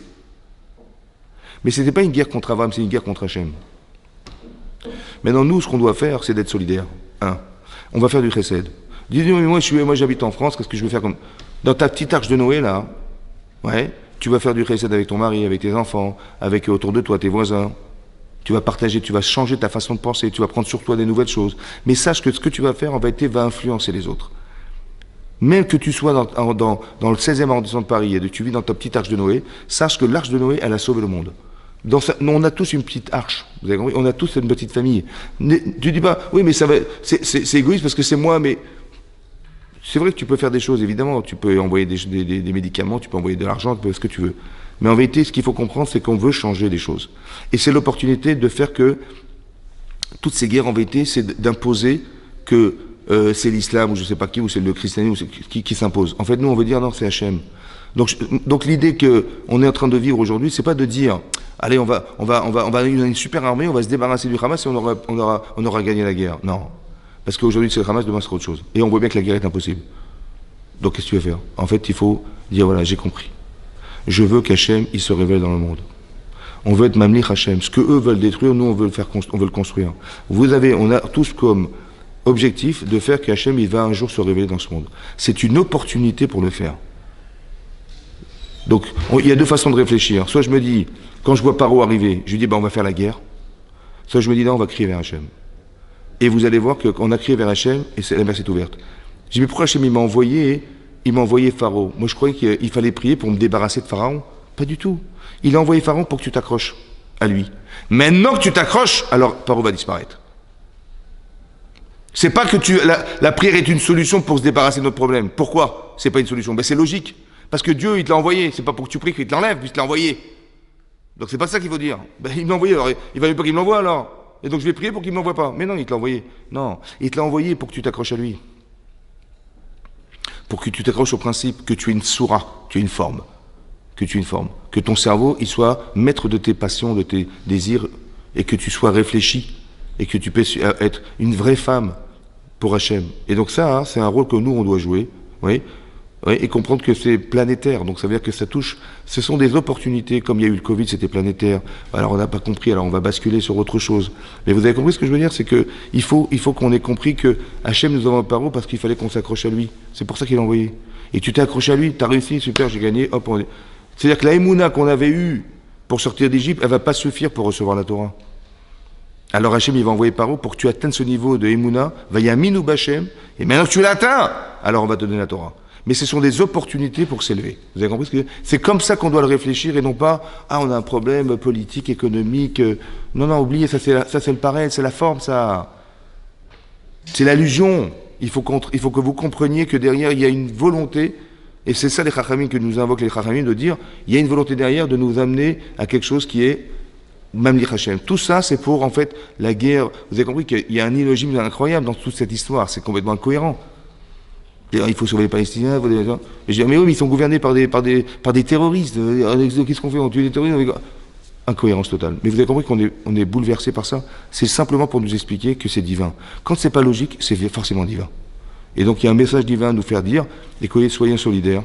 Mais ce n'était pas une guerre contre Avram, c'est une guerre contre Hachem. Maintenant, nous, ce qu'on doit faire, c'est d'être solidaires. On va faire du chesed. Dis-moi, moi j'habite en France, qu'est-ce que je vais faire comme... Dans ta petite arche de Noé, là, ouais, tu vas faire du chesed avec ton mari, avec tes enfants, avec autour de toi, tes voisins. Tu vas partager, tu vas changer ta façon de penser, tu vas prendre sur toi des nouvelles choses. Mais sache que ce que tu vas faire, en vérité, va influencer les autres. Même que tu sois dans le 16e arrondissement de Paris et que tu vis dans ta petite arche de Noé, sache que l'arche de Noé, elle a sauvé le monde. On a tous une petite arche, vous avez compris? On a tous une petite famille. Tu dis pas, oui, mais c'est égoïste parce que c'est moi, mais c'est vrai que tu peux faire des choses, évidemment. Tu peux envoyer des médicaments, tu peux envoyer de l'argent, tu peux faire ce que tu veux. Mais en vérité, ce qu'il faut comprendre, c'est qu'on veut changer des choses. Et c'est l'opportunité de faire que toutes ces guerres, en vérité, c'est d'imposer que c'est l'islam, ou je ne sais pas qui, ou c'est le christianisme, qui s'impose. En fait, nous, on veut dire non, c'est Hachem. Donc l'idée qu'on est en train de vivre aujourd'hui, c'est pas de dire, allez, on va une super armée, on va se débarrasser du Hamas et on aura gagné la guerre. Non. Parce qu'aujourd'hui, c'est le Hamas, demain, c'est autre chose. Et on voit bien que la guerre est impossible. Donc, qu'est-ce que tu veux faire? En fait, il faut dire, voilà, j'ai compris. Je veux qu'Hachem, il se révèle dans le monde. On veut être Mamlich Hachem. Ce qu'eux veulent détruire, nous, on veut le construire. On a tous comme objectif de faire qu'Hachem, il va un jour se révéler dans ce monde. C'est une opportunité pour le faire. Donc, il y a deux façons de réfléchir. Soit je me dis, quand je vois Paro arriver, je lui dis, on va faire la guerre. Soit je me dis, non, on va crier vers Hachem. Et vous allez voir qu'on a crié vers Hachem, et la mer s'est ouverte. Je dis, mais pourquoi Hachem, il m'a envoyé Pharaon. Moi, je croyais qu'il fallait prier pour me débarrasser de Pharaon. Pas du tout. Il a envoyé Pharaon pour que tu t'accroches à lui. Maintenant que tu t'accroches, alors Pharaon va disparaître. C'est pas que la prière est une solution pour se débarrasser de notre problème. Pourquoi c'est pas une solution? C'est logique. Parce que Dieu, il te l'a envoyé. C'est pas pour que tu pries qu'il te l'enlève, puisqu'il te l'a envoyé. Donc c'est pas ça qu'il faut dire. Il me l'a envoyé, alors il va mieux pas qu'il me l'envoie alors. Et donc je vais prier pour qu'il ne m'envoie pas. Mais non, il te l'a envoyé. Non, il te l'a envoyé pour que tu t'accroches à lui. Pour que tu t'accroches au principe que tu es une soura, tu es une forme. Que ton cerveau, il soit maître de tes passions, de tes désirs et que tu sois réfléchi, et que tu puisses être une vraie femme pour Hachem. Et donc ça, hein, c'est un rôle que nous, on doit jouer, oui, oui, et comprendre que c'est planétaire, donc ça veut dire que ça touche, ce sont des opportunités, comme il y a eu le Covid, c'était planétaire, alors on n'a pas compris, alors on va basculer sur autre chose. Mais vous avez compris ce que je veux dire, c'est que il faut qu'on ait compris que Hachem nous envoie par où, parce qu'il fallait qu'on s'accroche à lui, c'est pour ça qu'il l'a envoyé. Et tu t'es accroché à lui, t'as réussi, super, j'ai gagné, hop, c'est-à-dire que la Emouna qu'on avait eue pour sortir d'Égypte, elle va pas suffire pour recevoir la Torah. Alors Hachem, il va envoyer par où pour que tu atteignes ce niveau de Emouna, va y Aminu Bachem, et maintenant que tu l'atteins, alors on va te donner la Torah. Mais ce sont des opportunités pour s'élever. Vous avez compris ce que c'est comme ça qu'on doit le réfléchir et non pas ah on a un problème politique, économique. Non non oubliez ça c'est le pareil, c'est la forme ça. C'est l'allusion. Il faut que vous compreniez que derrière il y a une volonté et c'est ça les Chachamim que nous invoquent les Chachamim de dire il y a une volonté derrière de nous amener à quelque chose qui est Mamli Hachem. Tout ça c'est pour en fait la guerre. Vous avez compris qu'il y a un illogisme incroyable dans toute cette histoire. C'est complètement incohérent. Il faut sauver les Palestiniens. Et je dis, mais oui, mais ils sont gouvernés par des terroristes. Qu'est-ce qu'on fait? On tue des terroristes? Incohérence totale. Mais vous avez compris qu'on est bouleversé par ça. C'est simplement pour nous expliquer que c'est divin. Quand c'est pas logique, c'est forcément divin. Et donc il y a un message divin à nous faire dire, écoutez, soyons solidaires,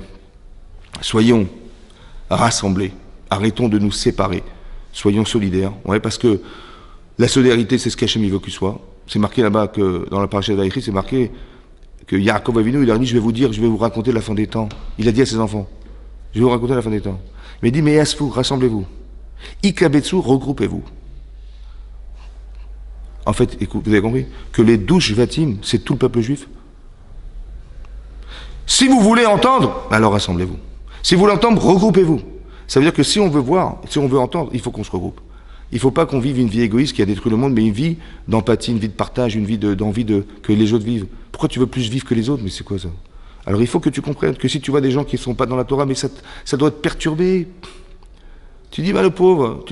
soyons rassemblés, arrêtons de nous séparer, soyons solidaires. Ouais, parce que la solidarité, c'est ce qu'Hachem veut qu'il soit. C'est marqué là-bas que dans la paracha d'Aïchi, c'est marqué que Yaakov Avinu, il a dit, je vais vous raconter la fin des temps. Il a dit à ses enfants, je vais vous raconter la fin des temps. Mais il dit, mais Asfou, rassemblez-vous. Ikabetsu, regroupez-vous. En fait, écoute, vous avez compris que les 12 Shvatim, c'est tout le peuple juif. Si vous voulez entendre, alors rassemblez-vous. Si vous voulez entendre, regroupez-vous. Ça veut dire que si on veut voir, si on veut entendre, il faut qu'on se regroupe. Il ne faut pas qu'on vive une vie égoïste qui a détruit le monde, mais une vie d'empathie, une vie de partage, une vie d'envie que les autres vivent. Pourquoi tu veux plus vivre que les autres? Mais c'est quoi ça? Alors il faut que tu comprennes que si tu vois des gens qui ne sont pas dans la Torah, mais ça doit te perturber. Tu dis, bah le pauvre,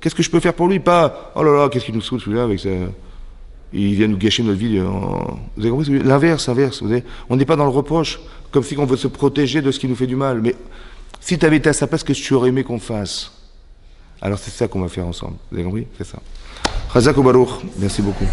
qu'est-ce que je peux faire pour lui? Pas, oh là là, qu'est-ce qu'il nous saoule celui-là avec ça? Il vient nous gâcher notre vie. Vous avez compris? L'inverse. On n'est pas dans le reproche, comme si on veut se protéger de ce qui nous fait du mal. Mais si tu avais été à sa place, qu'est-ce que tu aurais aimé qu'on fasse? Alors c'est ça qu'on va faire ensemble. Vous avez compris? C'est ça. Chazak ou Baruch. Merci beaucoup.